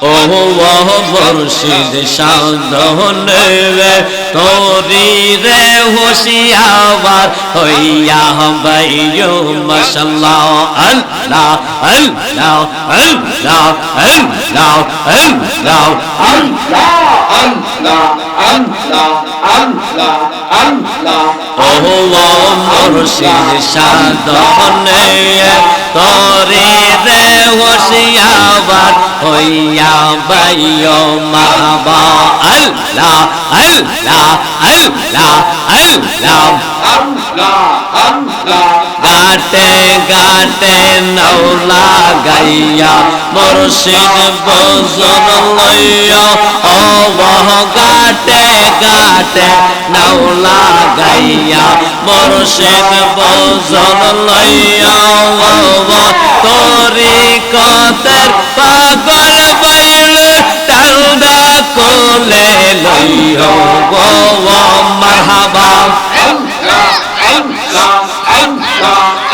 ও মুর্শিদ সাধনে তোরি রে হুশিয়ার হইয়া বাইয়ো মাশাআল্লাহ আল্লাহ আল্লাহ আল্লাহ আল্লাহ আল্লাহ আল্লাহ আল্লাহ আল্লাহ আল্লাহ ও মুর্শিদ সাধনে তোরি রে হুশিয়ার হইয়া বাইয়ো মাহবা আল্লাহ আল্লাহ আল্লাহ আল্লাহ আল্লাহ আল্লাহ গাটে গাটে নৌলা গাইয়া মুর্শিদ বজন লইয়া ও গাটে গাটে নৌলা গাইয়া মুর্শিদ বজন লইয়া তোরি কতের পাগল বাইল টালদা কোলে লইয়া গো মারহাবা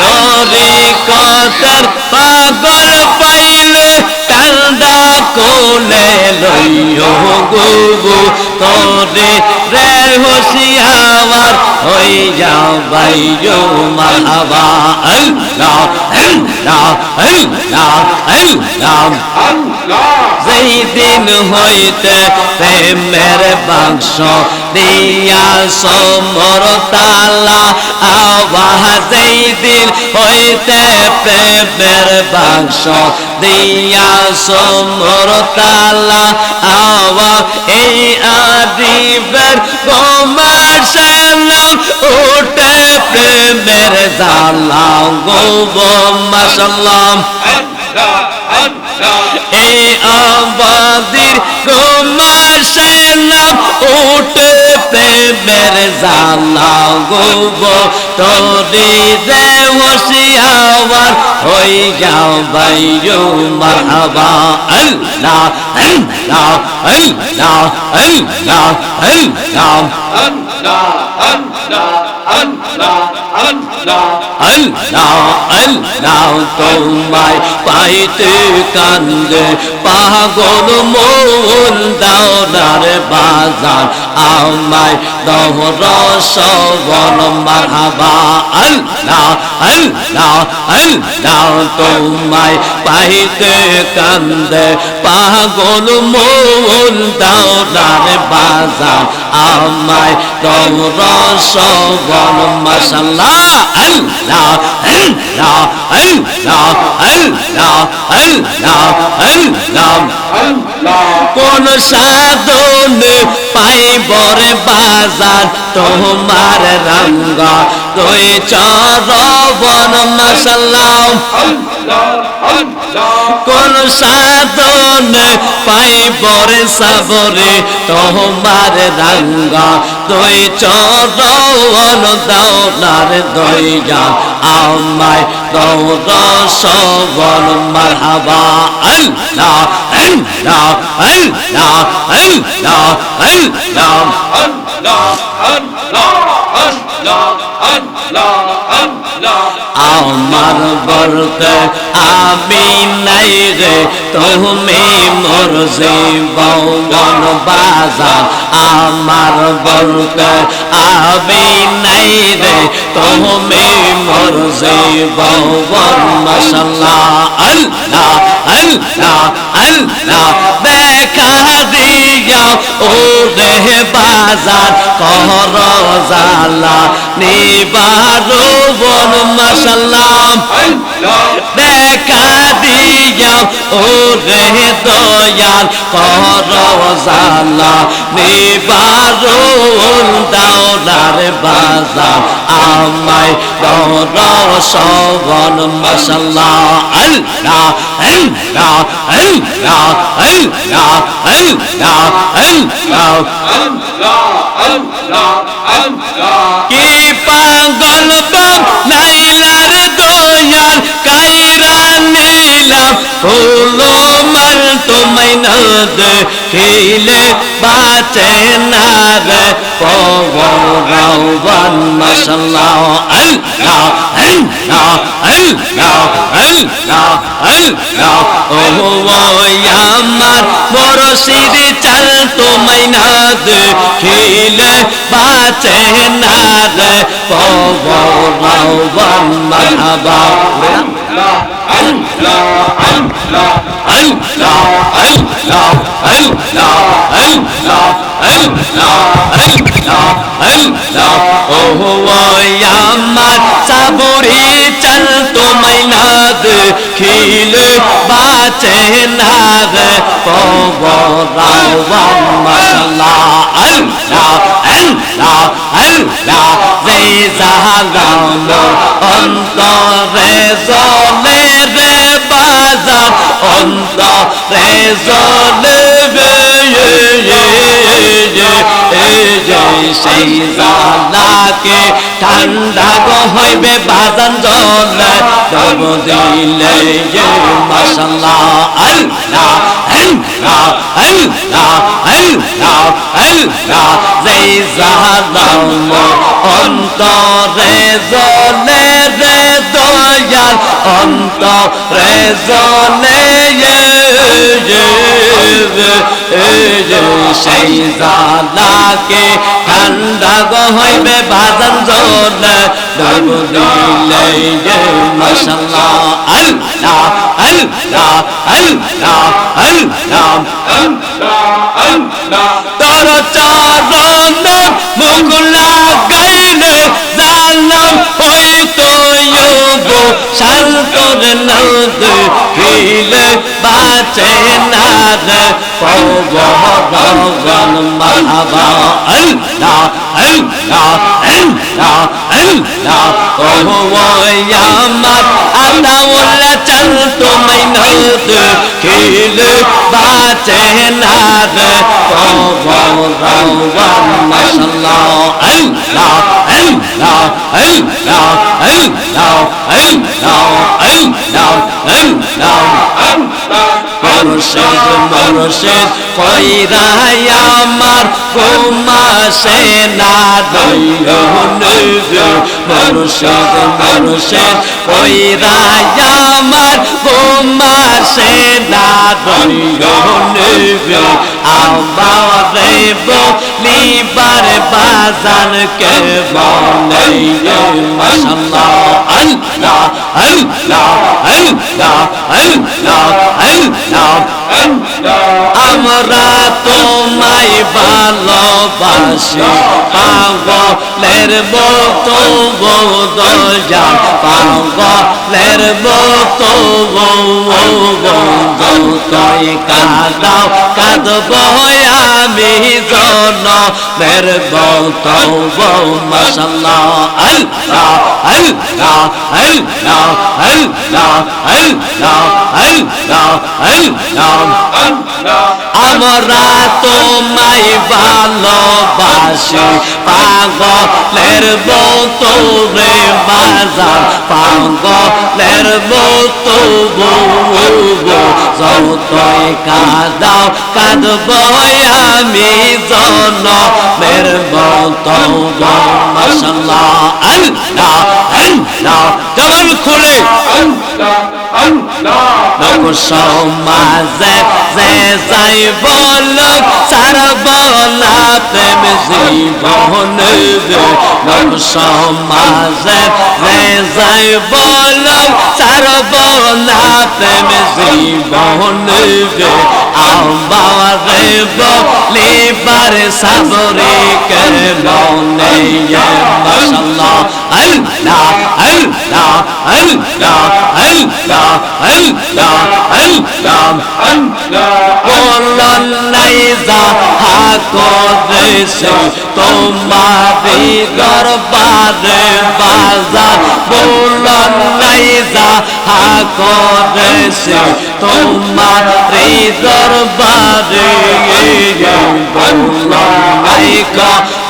তোরি কতের পাগল বাইল টালদা কোলে লইয়া গো তোরি রে হুশিয়ার হইয়া বাইয়ো মারহাবা আল্লাহ আল্লাহ আল্লাহ আল্লাহ আল্লাহ যেই দিন হইতে প্রেমের বাক্স দিয়া সমর তালা আওয়াজ যেই দিন হইতে প্রেমের বাক্স দিয়া সমর তালা আওয়াজ এই আদিবের গোমাশে নাম উঠে প্রেমের জালা গো মাশাআল্লাহ এই আবাদির গোমাশে নাম উঠে প্রেমের জালা গো তোরি রে হুশিয়ার হইয়া বাইয়ো মারহাবা আল্লাহ আল্লাহ আল্লাহ আল্লাহ আল্লাহ আল্লাহ আল্লাহ আল্লাহ আল্লাহ আল্লাহ আল্লাহ তোমায় পাইতে কান্দে পাগল মন দাওনার বাজার আমায় দহর সবল মারহাবা আল্লাহ আল্লাহ আল্লাহ তোমায় পাইতে কান্দে পাগল মন দাওনার বাজার আমায় দহর সবল মাশাআল্লাহ আল্লাহ আল্লাহ আল্লাহ আল্লাহ আল্লাহ আল্লাহ আল্লাহ কোন সাধনে পাইবর বাজার তোমার রঙ্গা তুই চরবন মাশাআল্লাহ কোন সাধনে পাইবর সাবরে তোমার রঙ্গা তুই চরবন দাওনার দইয়া আমায় দৌর সবল মারহাবা আল্লাহ আল্লাহ আল্লাহ আল্লাহ আল্লাহ আল্লাহ আল্লাহ আল্লাহ আল্লাহ আল্লাহ আমার বলতে আমি নাই রে তুমি মোর জীবন বাজার আমার বলতে আমি নাই রে তুমি মোর জীবন মাশাআল্লাহ আল্লাহ আল্লাহ আল্লাহ দেখা দিয়া ও রে বাজার কর জালা নিবারবন মাশাআল্লাহ দেখা দিয়া ও রে দয়াল কর জালা নিবারবন দাওনার বাজার আমায় দর সবল মাশাআল্লাহ আল্লাহ আল্লাহ আল্লাহ আল্লাহ আল্লাহ আল্লাহ আল্লাহ আল্লাহ আল্লাহ কি পাগল বানাইলার দয়াল কাইরা নিলাম ফুল মার তোমায় না দেখিলে বাঁচে না রে পবন মাশাআল্লাহ আল্লাহ আল্লাহ আল্লাহ আল্লাহ আল্লাহ ও আমার মুর্শিদ চাল তোমায় না দেখিলে বাঁচে না রে পবন মারহাবা আল্লাহ আল্লাহ আল্লাহ আল্লাহ আল্লাহ আল্লাহ আল্লাহ আল্লাহ আল্লাহ ও আমার সাবরি চাল তোমায় না দেখিলে বাঁচে না রে পবন মাশাআল্লাহ আল্লাহ আল্লাহ আল্লাহ যে জাহালাম অন্তরে জলে রে বাজার অন্তরে জলে সেই জালাকে ঠান্ডা হইবে বাজান জলে দেব দিলে মাশাআল্লাহ আল্লাহ আল্লাহ আল্লাহ আল্লাহ আল্লাহ যেই জালাম অন্তরে জলে রে দয়াল অন্তরে জলে সেই জালাকে ঠান্ডা হইবে বাজান জলে দেব দিলে মাশাআল্লাহ আল্লাহ আল্লাহ আল্লাহ আল্লাহ আল্লাহ তোর চরণ মুখ লাগাইলে জালাম হইতো গো শান্তর নদ হিলে বাঁচে না রে পবন মারহাবা আল্লাহ আল্লাহ আল্লাহ আল্লাহ ও আমার আল্লাহ চাল তোমায় না দেখিলে বাঁচে না রে পবন মাশাআল্লাহ আল্লাহ আল্লাহ আল্লাহ আল্লাহ আল্লাহ আল্লাহ আল্লাহ মুর্শিদ মুর্শিদ কইরা আমার ঘুমাসে না দইও নবী মুর্শিদ মুর্শিদ কইরা আমার ঘুমাসে না দইও নবী আমারে বলিবার বাজান কে বলে মাশাআল্লাহ আল্লাহ আল্লাহ আল্লাহ আল্লাহ আল্লাহ আমরা তোমায় ভালোবাসি পাগলের মতো দয়া পাগলের মতো যতই কাঁদাও কাঁদব আমি জনমের মতো মাশাআল্লাহ আল্লাহ আল্লাহ আল্লাহ আল্লাহ আল্লাহ আল্লাহ আল্লাহ আমরা তোমায় ভালোবাসি পাগলের মতো রে বাজার পাগলের মতো যতই কাঁদাও কাঁদব আমি জনমের মতো মাশাআল্লাহ আল্লাহ আল্লাহ জবান খুলে লোক সমাজে যে যাই বলক ছাড়ব না প্রেম জীবন লোক সমাজে যে যাই বলক ছাড়ব না প্রেম জীবন আমারে বলিবার সাবরে কেন নেই মাশাআল্লাহ আল্লাহ আল্লাহ আল্লাহ আল্লাহ আল্লাহ আল্লাহ আল্লাহ বলন নাই যাহা করেছে তোমারি দরবারে বাজার বলন নাই যাহা করেছে তোমার দরবারে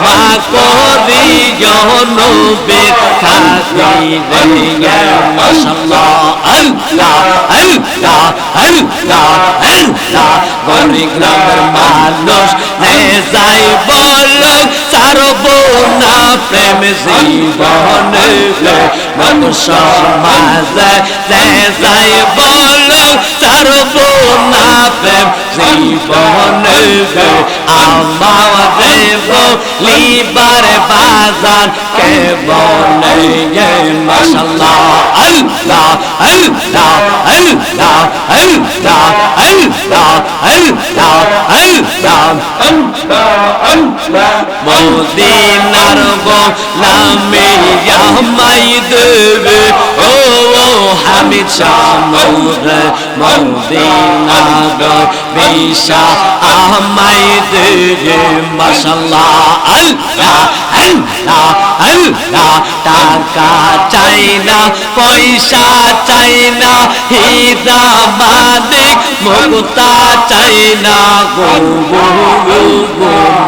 মা করিও নবীর খাতিরে মাশাআল্লাহ আল্লাহ আল্লাহ আল্লাহ আল্লাহ গরিব গ্রামের মানুষ নে যাই বল সারব না প্রেম জীবনে মন সমাজে নে যাই বল সারব না প্রেম জীবনে আমারে বলিবার বাজার কে বলে মাশাআল্লাহ আল্লাহ আল্লাহ আল্লাহ আল্লাহ আল্লাহ আল্লাহ আল্লাহ মদিনার গোলামে আমাই দেবে ও হামিদ শাহ মোরে মদিনার বিশা আমাই দেবে মাশাআল্লাহ আল্লাহ আল্লাহ আল্লাহ টাকা চাই না পয়সা চাই না হীরা মানিক মুক্তা চাই না গো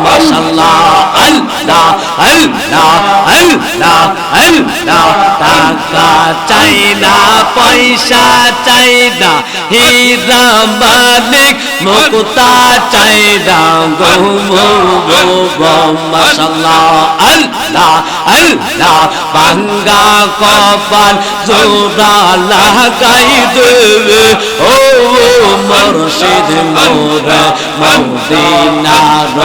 মাশাআল্লাহ আল্লাহ আল্লাহ আল্লাহ আল্লাহ টাকা চাই না পয়সা চাই না হীরা মানিক মুক্তা চাই না গো মাশাআল্লাহ আল্লাহ আল্লাহ বাঙ্গা কপাল জোড়া লাগাই দেবে ও মুর্শিদ মোরে মদিনার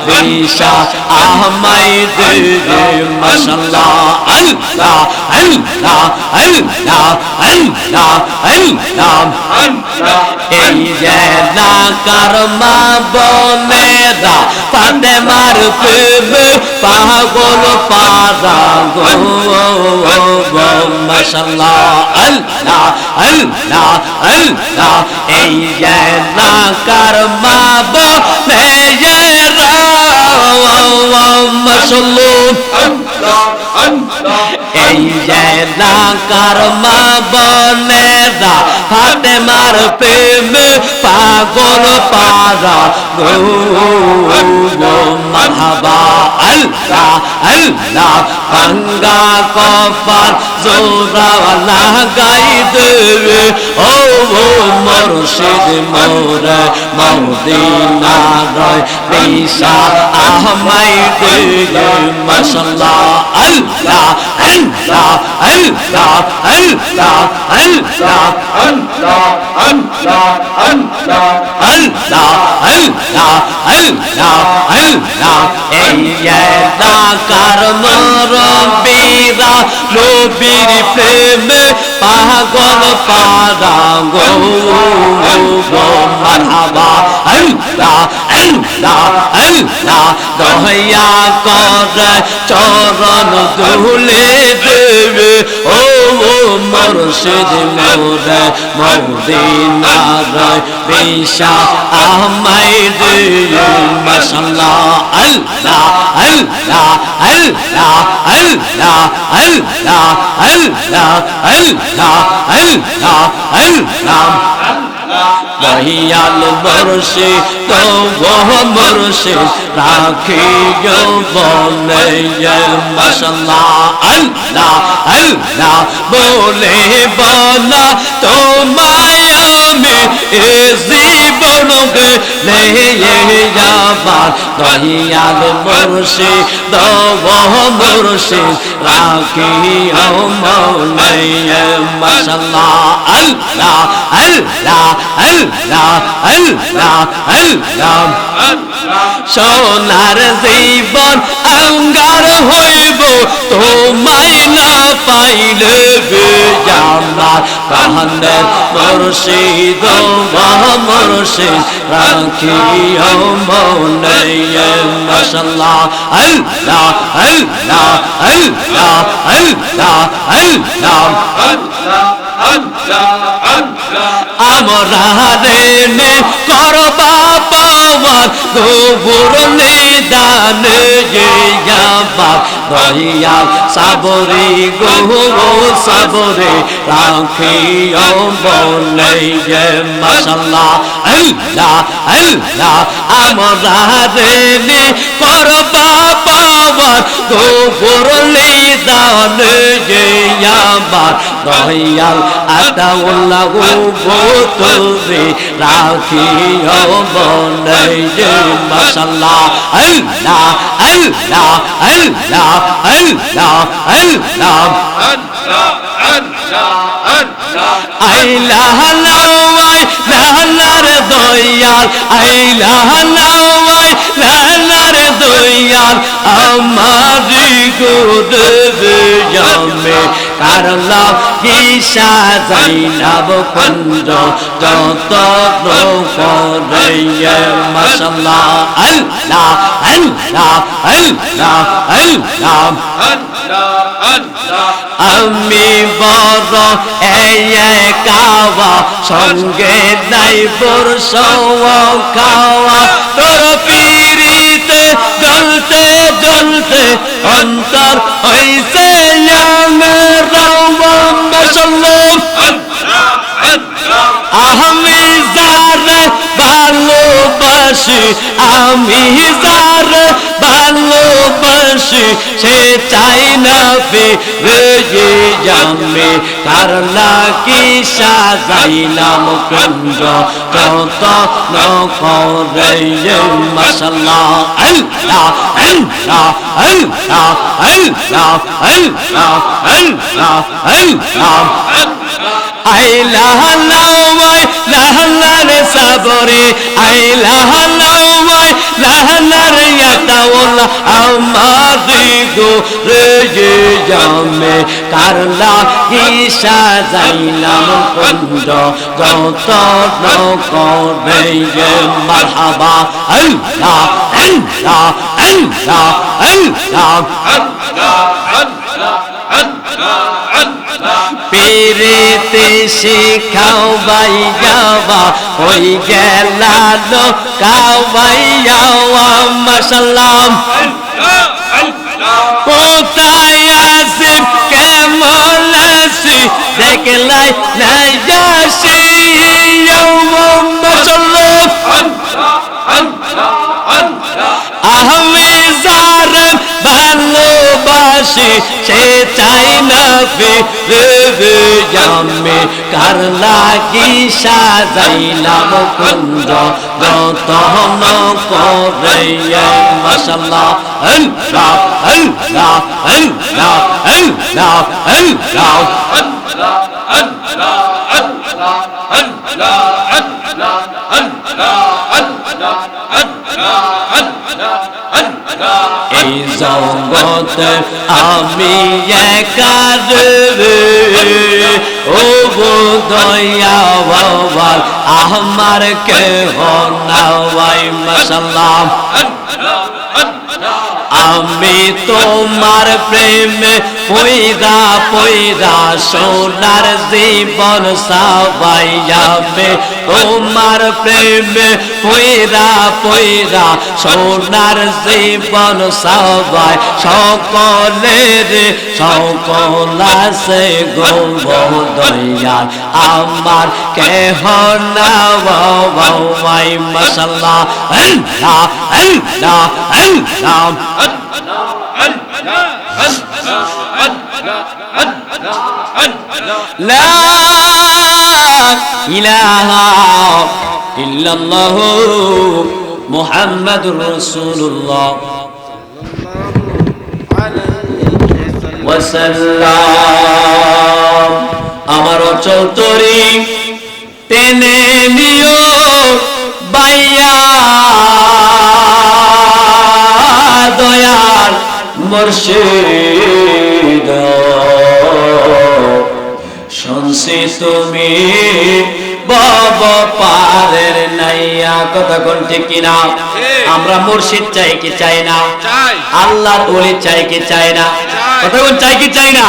বিশা আমাই দেবে মাশাআল্লাহ আল্লাহ আল্লাহ আল্লাহ আল্লাহ আল্লাহ এই যে লাকার মা বনেরা ফাতেমার প্রেমে পাগল পারা গো মাশাআল্লাহ আল্লাহ আল্লাহ আল্লাহ এই যে লাকার মা বনেরা মাশাআল্লাহ এই যে লাকার মা বনেরা ফাতেমার প্রেমে পাগল পারা গো মারহাবা আল্লাহ আল্লাহ বাঙ্গা কপাল জোড়া লাগাই দেবে ও মুর্শিদ মোরে মদিনার বিশা আমাই দেবে মাশাআল্লাহ আল্লাহ আল্লাহ আল্লাহ আল্লাহ আল্লাহ আল্লাহ আল্লাহ আল্লাহ আল্লাহ আল্লাহ আল্লাহ আল্লাহ এই এলাকার মুরব্বিরা নবীর প্রেমে পাগল পারা গো মারহাবা আল্লাহ আল্লাহ আল্লাহ দয়া করে চরণ ধুলে দেবে ও মুর্শিদ মোরে মদিনার বিশা আমাই দেবে মাশাআল্লাহ আল্লাহ আল্লাহ আল্লাহ আল্লাহ আল্লাহ আল্লাহ আল্লাহ আল্লাহ আল্লাহ দয়াল মুর্শিদ গো মুর্শিদ রাখিও বলে মাশাআল্লাহ আল্লাহ আল্লাহ বলে বলা তোমায় আমি এ জীবন গেলে যাবার দয়াল মুর্শিদ গো মুর্শিদ রাখিও বলে মাশাআল্লাহ আল্লাহ আল্লাহ আল্লাহ আল্লাহ আল্লাহ সোনার জীবন অঙ্গার হইব তোমায় না পাইলে আমার কান্দের মুর্শিদ মুর্শিদ রাখিও মনে মাশাআল্লাহ আল্লাহ আল্লাহ আল্লাহ আল্লাহ আল্লাহ আল্লাহ আমরা রে করবা পাওয়ার গোবর নিদান আমার দয়াল সাবরে গো সাবরে রাখিও বলে মাশাআল্লাহ আল্লাহ আল্লাহ আমরা রে করবা পাওয়ার গোবর নিদান আমার দয়াল আতাউল্লাহ গো তোরে রাখিও বলে মাশাআল্লাহ আল্লাহ আল্লাহ আল্লাহ আল্লাহ আল্লাহ আইলাহ লাওয়াই লালার দয়াল আইলাহ লাওয়াই লালার দয়াল আমারি গোদরে জামে কারলা কি সাজাইলাম কুঞ্জ যত করে মাশাআল্লাহ আল্লাহ আল্লাহ আল্লাহ আল্লাহ আমি বড় একাওয়া সঙ্গে নাই বর্ষ খাওয়া তোর পিরিতে জ্বলতে জ্বলতে অন্তর হইছে আমার আমি যারে ভালোবাসি আমি যারে ভালোবাসি সে চাই না ফিরে যাবে কারলা কি সাজাইলাম কুঞ্জ যত নকরে মাশাআল্লাহ আল্লাহ আল্লাহ আল্লাহ আল্লাহ আল্লাহ আল্লাহ আল্লাহ আইলাহ লাওয়াই লাহলার সাবরে আইলাহ লাওয়াই লাহলার ইয়াতাউল্লাহ আমারি গো রে জামে কারলা কি সাজাইলাম কুঞ্জ যত নকরে মারহাবা আল্লাহ আল্লাহ আল্লাহ আল্লাহ পিরিতে শিখাও বাইয়াবা হই গেলাল কাওয়াইয়া মাশাআল্লাহ কোথায় আসি কেমন আসি দেখলাই না যাসি মাশাআল্লাহ আমি যারে ভালোবাসি সে চাই না ফিরে যাবে কারলা কি সাজাইলাম কুঞ্জ যত করে মাশাআল্লাহ আল্লাহ আল্লাহ আল্লাহ আল্লাহ আল্লাহ এই জগতে আমি একা রে ও গো দয়াওয়াল আমার কেহ নাই মাশাআল্লাহ আমি তোমার প্রেমে পয়দা পয়দা সোনার জীবন সাবাইয়াবে তোমার প্রেমে পয়দা পয়দা সোনার জীবন সাবাই সকলের সকল আছে গো দয়াল আমার কেহ না বাবাই মাশাআল্লাহ আল্লাহ আল্লাহ আল্লাহ লা ইলাহা ইল্লাল্লাহু মুহাম্মাদুর রাসূলুল্লাহ ওয়াসাল্লাম আমার অচল তরি টেনে নিও বাইয়া দয়াল মুর্শিদ শুনছি তুমি বব পারের নাইয়া কথা কোন ঠিক কিনা আমরা মুর্শিদ চাই কি চাই না আল্লাহর ওলি চাই কি চাই না কথা কোন চাই কি চাই না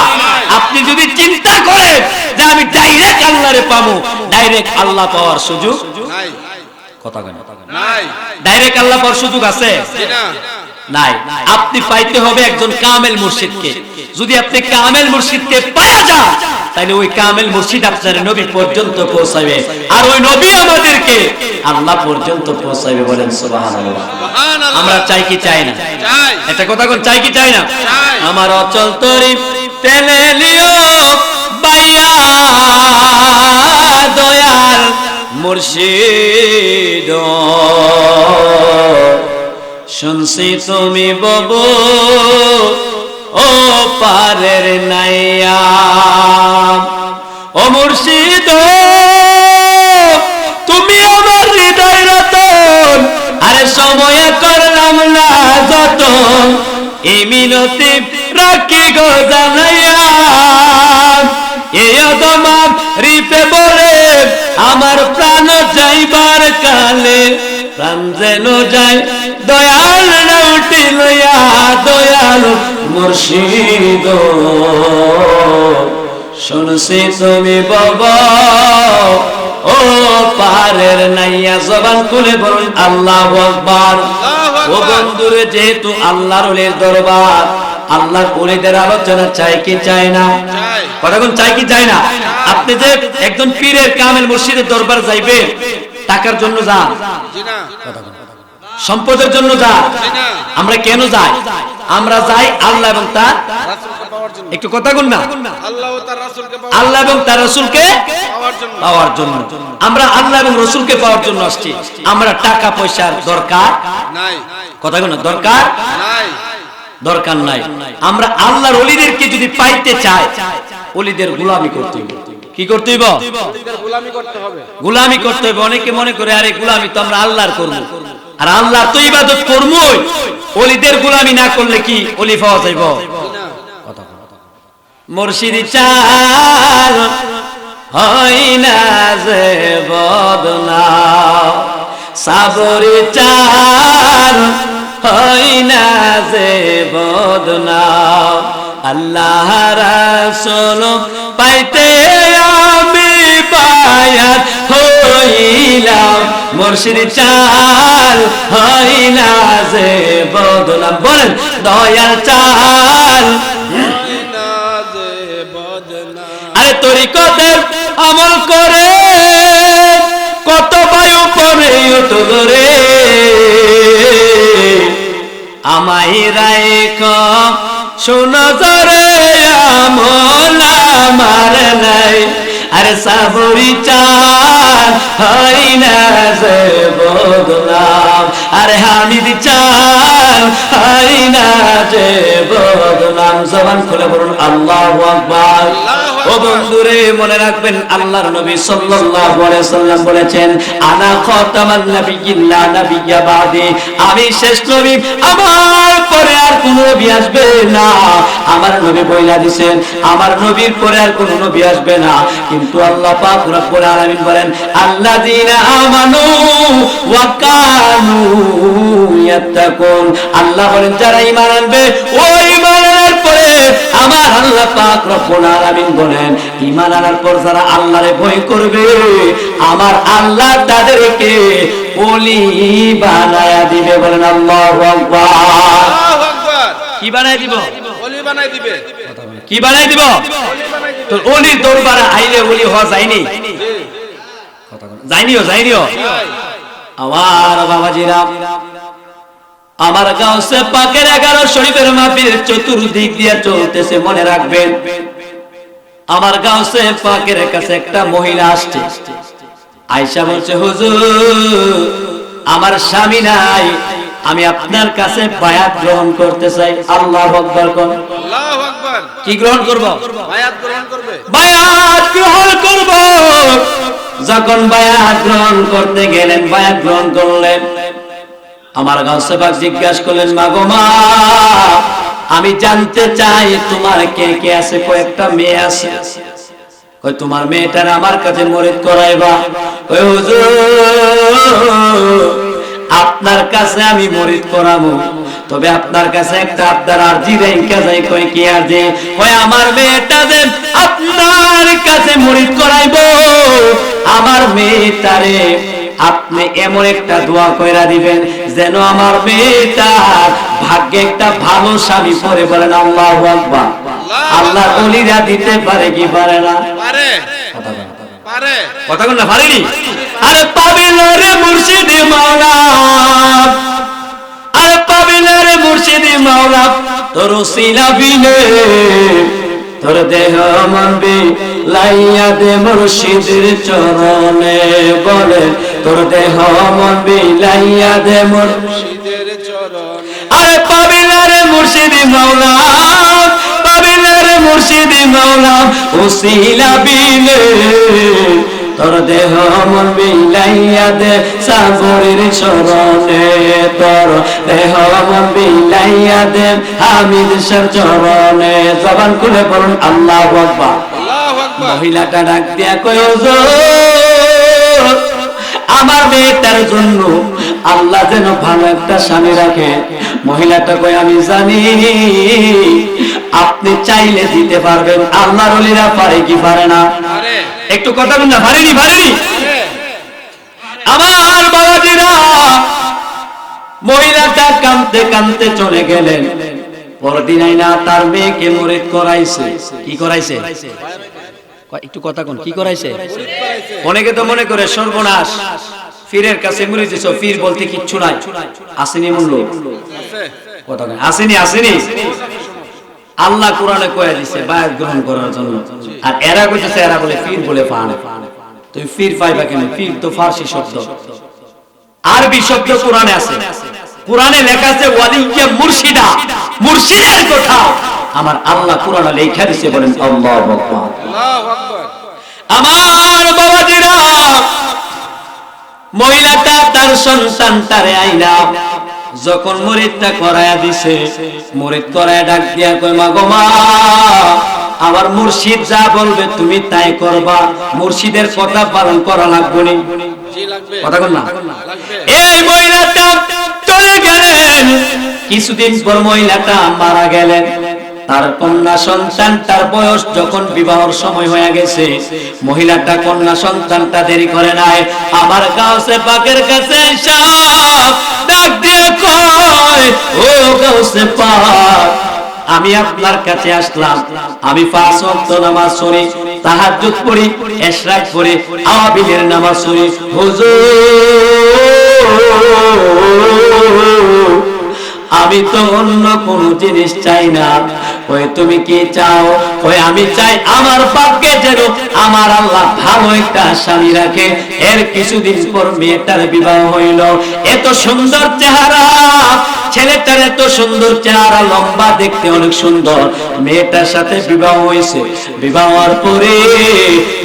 আপনি যদি চিন্তা করেন যে আমি ডাইরেক্ট আল্লাহরে পাবো ডাইরেক্ট আল্লাহ পাওয়ার সুযোগ নাই কথা কয় নাই, ডাইরেক্ট আল্লাহ পাওয়ার সুযোগ আছে নাই। আপনি পাইতে হবে একজন কামেল মুর্শিদকে। যদি আপনি কামেল মুর্শিদকে পাওয়া যান, তাহলে ওই কামেল মুর্শিদ আপনার নবী পর্যন্ত পৌঁছাবে, আর ওই নবী আমাদেরকে আল্লাহ পর্যন্ত পৌঁছাবে। বলেন সুবহানাল্লাহ। আমরা চাই কি চাই না? এটা কথা কোন, চাই কি চাই না? আমার অচল তরি টেনে লিও বাইয়া দয়াল মুর্শিদ, শুনছি তুমি ববু ও পারের নাইয়া। ও মুর্শিদ তুমি আমার হৃদয় রতন, আরে সময় করলাম না যতন, এই মিনতি রাখি গো জানাইয়া। এই অদমাম রিপে বলে আমার প্রাণ যাইবার কালে, প্রাণ যেন যায় দয়াল নাউটি লইয়া, দয়াল মুর্শিদ শুনছি তুমি বাবা ও পারের নাইয়া। জবান খুলে বলুন আল্লাহু আকবার। ও বন্ধুরে, যেহেতু আল্লাহর ওলির দরবার, আল্লাহর ওলিদের আলোচনা চাই কি চাই না? কতক্ষণ চাই কি চাই না? আপনি যে একজন পীরের কামেল মুর্শিদের দরবার যাইবে, টাকার জন্য যান, সম্পদের জন্য যান। আমরা কেন যাই? আমরা যাই আল্লাহ এবং তার একটু কথা বল না, আল্লাহ এবং তার রাসূলকে পাওয়ার জন্য। আমরা আল্লাহ এবং রাসূলকে পাওয়ার জন্য আসছি। আমরা টাকা পয়সার দরকার নাই, কথা বল না, দরকার নাই, দরকার নাই। আমরা আল্লাহর ওলিদেরকে যদি পাইতে চাই, ওলিদের গোলামি করতে হবে। কি করতে হবে? গোলামি করতে হবে, গোলামি করতে হবে। অনেকে মনে করে আরে গোলামি তো আমরা আল্লাহর করব, আর আল্লাহর তো ইবাদত করবই, ওলিদের গোলামি না করলে কি ওলি পাওয়া যাইব? মুর্শিদ চাল হয় না যে বদনাম, সাবরি চাল হয় না যে বদনাম। আল্লাহ রাসূল পাইতে আমি বায়াত হইলাম, মুর্শিদ চাল হয় না যে বদনাম। বলেন দয়াল চাল। আরে তরিকতের আমল করে কত বায়ু পরে উঠল রে, আমায় রাইখ শোনো জরে আমল আমার নাই। আরে সাবরি চাল হয় না যে বদনাম, আরে হামিদ চাল হয় না যে বদনাম। জবান খুলে বলুন আল্লাহু আকবার। ও বন্ধুরে, মনে রাখবেন আল্লাহর নবী সাল্লাল্লাহু আলাইহি ওয়াসাল্লাম বলেছেন, আনা খাতামান নাবিয়্যিন লা নাবিয়্যা বাদি, আমি শেষ নবী, আমার পরে আর কোন নবী আসবে না। আমার নবী বইলা দিবেন আমার নবীর পরে আর কোন নবী আসবে না। কিন্তু আল্লাহ পাক রব্বুল আলামিন বলেন, আল্লাযীনা আমানু ওয়া কানু ইয়াত্তাকুন। আল্লাহ বলেন যারা ঈমান আনবে, ওই ঈমান আনার পরে আমার আল্লাহ পাক রব্বুল আলামিন বলেন, ঈমান আনার পর যারা আল্লাহরে ভয় করবে, আমার আল্লাহ তাদেরকে ওলি বানায়া দিবে। বলেন আল্লাহু আকবার। আল্লাহু আকবার। কি বানায় দিব? ওলি বানায় দিবে। কি বানায় দিব? তো ওলির দরবারে আইলে ওলি হওয়া যায়নি? যায়নিও, যায়নিও। আমার বাবাজিরা, আমার গাউসে পাকের 11 শরীফের মাহফিল চতুর্দিক দিয়ে চলতেছে, মনে রাখবেন। আমার গাউসে পাকের কাছে একটা মহিলা আসছে, আয়েশা বলছে, হুজুর আমার স্বামী নাই, আমি আপনার কাছে বায়াত গ্রহণ করতে চাই। আল্লাহু আকবার কোন। আল্লাহু আকবার। কি গ্রহণ করব? বায়াত গ্রহণ করবে। বায়াত গ্রহণ করব। যখন বায়াত গ্রহণ করতে গেলেন, বায়াত গ্রহণ করলেন, আমার গাউসে পাক জিজ্ঞাসা করলেন, মা গো মা, আমি জানতে চাই তোমার কে কে আছে? কয়েকটা মেয়ে আছে। কই তোমার মেয়েটার আমার কাছে মুরিদ করাইবা? কই হুজুর আপনার কাছে আমি মুরিদ করাবো, তবে আপনার কাছে একটা আবদার আরজি রেখা যাই। কই কি আরজি? কই আমার মেয়েটা যে আপনার কাছে মুরিদ করাইবো, আমার মেয়েটারে আপনি এমন একটা দোয়া কইরা দিবেন যেন আমার মেয়েটার ভাগ্যে একটা ভালো স্বামী পড়ে। বলেন আল্লাহু আকবার। আল্লাহর ওলিরা দিতে পারে কি পারে না? পারে। কথা বল না, পারেনি? আরে পাবিল রে মুর্শিদি মাওলা, আরে পাবিল রে মুর্শিদি মাওলা, তোর ওসিলা বিনে তোর দেহ মন বিলাইয়া দে মুর্শিদের চরণে। বলে তোর দেহ মন বিলাইয়া দে মুর্শিদের চরণে। আরে পাবিল রে মুর্শিদি মাওলা, পাবিল রে মুর্শিদি মাওলা, ওসিলা বিনে তোর দেহ মন বিলাইয়া দে সাগরের চরণে। তোর দেহ মন বিলাইয়া দে হামিদ শাহর চরণে। জবান খুলে বলুন আল্লাহু আকবার। মহিলাটা ডাক দিয়া কয়, আমার মেয়েটার জন্য আল্লাহ যেন ভালো একটা স্বামী রাখে। মহিলাটা কয়, আমি জানি আপনি চাইলে দিতে পারবেন। আল্লাহর ওলিরা পারে কি পারে না? একটু কথা বল না, পারেনি? পারেনি? আমার বাবাজিরা, মহিলাটা কাঁদতে কাঁদতে চলে গেলেন। পরদিন আইনা তার মেয়েকে মুরিদ করাইছে। কি করাইছে? একটু কথা কোন, কি করাইছে? অনেকে তো মনে করে সর্বনাশ, পীরের কাছে মুরিদ দিছো, পীর বলতে কিচ্ছু নাই। আসেনি মূল্য? কথা কয় আসেনি? আসেনি? আল্লাহ কোরআনে কয়ে দিছে বায়াত গ্রহণ করার জন্য। আর এরা কইতেছে, এরা বলে পীর বলে পান। তুই পীর পাইবা কেন? পীর তো ফারসি শব্দ, আরবি শব্দ কোরআনে আছে। কোরআনে লেখা আছে ওয়ালিয়া মুর্শিদা, মুর্শিদের কথা আমার আল্লাহ কোরআনে লেখা দিয়েছে। বলেন আল্লাহু আকবার। আল্লাহু আকবার। আমার বাবাজিরা, মহিলাটা তার সন্তানটারে আইনা যখন মুরিদটা করায়া দিছে, মুরিদ করায়া ডাক দিয়া কই, মা গো মা, আমার মুর্শিদ যা বলবে তুমি তাই করবা। মুর্শিদের কথা পালন করা লাগবে নি? জি লাগবে। কথা বল না। এই মহিলাটা চলে গেলেন। কিছুদিন পর মহিলাটা মারা গেলেন। তার কন্যা সন্তানটার বয়স যখন বিবাহের সময় হয়ে গেছে, মহিলাটা কন্যা সন্তানটা দেরি করে নাই, আমার গাউসে পাকের কাছে সব ডাক দিয়ে কয়, ও গাউসে পাক, আমি আপনার কাছে আসলাম। আমি 5 ওয়াক্ত নামাজ পড়ি, তাহাজ্জুদ পড়ি, ইশরাক পড়ি, আওয়াবিলের নামাজ পড়ি। হুজুর, আমি তো অন্য কোন জিনিস চাই না। ওই তুমি কি চাও? ওই আমি চাই আমার ভাগ্যে যেন আমার আল্লাহ ভালো একটা স্বামী রাখে। এর কিছুদিন পর মেয়েটার বিবাহ হইল। এত সুন্দর চেহারা, ছেলেটার এত সুন্দর চেহারা, লম্বা, দেখতে অনেক সুন্দর। মেয়েটার সাথে বিবাহ হয়েছে। বিবাহ হওয়ার পরে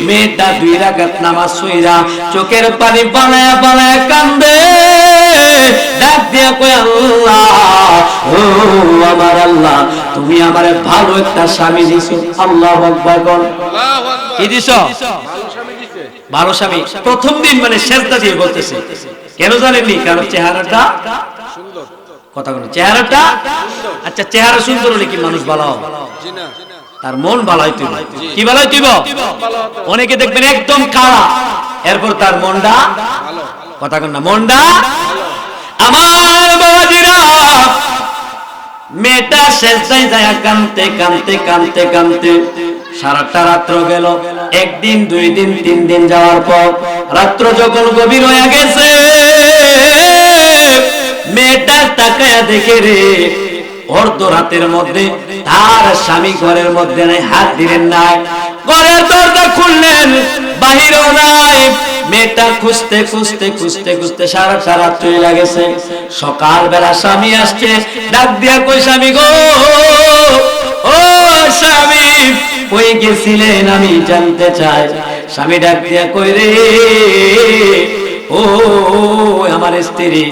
মেয়েটা 2 রাকাত নামাজ পড়া চোখের পানি বানায়া বানায়া কান্দে। ডাক দিয়া কয়, আল্লাহ, ও আমার আল্লাহ, তুমি আমারে ভালো একটা স্বামী দিছো। আল্লাহু আকবার বল। আল্লাহু আকবার। কি দিছো? ভালো স্বামী দিছে। ভালো স্বামী। প্রথম দিন মানে সেজদা দিয়ে বলতেছে। কেন জানেননি? কারণ চেহারাটা সুন্দর। কথা বল, চেহারাটা সুন্দর। আচ্ছা, চেহারা সুন্দর হলে কি মানুষ ভালো হবে? জি না। তার মন ভালো হইতো। কি ভালো হইতো? অনেকে দেখবেন একদম কালা, এরপর তার মনটা ভালো। কথা কন না, মনটা ভালো। আমার বাবাজিরা, মেয়েটা সেজদায় যায় কাঁদতে কাঁদতে কাঁদতে কাঁদতে সারাটা রাত্র গেল। 1 দিন 2 দিন 3 দিন যাওয়ার পর রাত্র যখন গভীর হয়ে গেছে, মেয়েটা তাকায়া দেখে রে, অর্ধরাতের মধ্যে তার স্বামী ঘরের মধ্যে নাই, হাত দিলেন নাই। ঘরের দরজা খুললেন, বাহিরও নাই। মেয়েটা খুঁজতে খুঁজতে খুঁজতে খুঁজতে সারাটা রাত চলে গেছে। সকালবেলা স্বামী আসছে, ডাক দিয়া কই, স্বামী গো, ও স্বামী, কই গেছিলেন আমি জানতে চাই। স্বামী ডাক দিয়া কই, রে ও আমার স্ত্রী,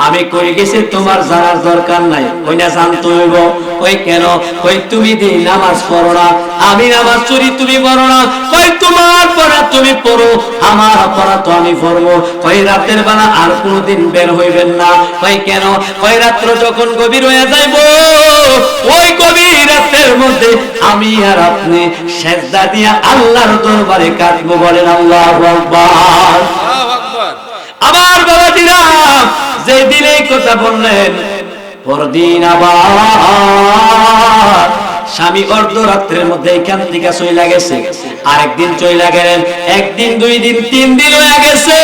আমি কই গেছি তোমার জানার দরকার নাই। কই না, জানতে হইব। কই কেন? কই তুমি দিন নামাজ পড়ো না, আমি নামাজ পড়ি, তুমি পড়ো না। কই তোমার পড়া তুমি পড়ো, আমার পড়া তো আমি পড়বো। কই রাতের বেলা আর কোনদিন বের হইবেন না। কই কেন? কই রাত্র যখন গভীর হয়ে যাইব, ওই গভীর রাতের মধ্যে আমি আর আপনি সেজদা দিয়া আল্লাহর দরবারে কাটবো। বলেন আল্লাহু আকবার। আল্লাহু আকবার। আমার বাবাজিরা যে দিনে কথা বললেন পরদিন আবার স্বামী অর্ধরাত্রের মধ্যে এখান থেকে চইলা গেছে, আরেকদিন চইলা গেলেন, একদিন 2 দিন 3 দিন হয়ে গেছে।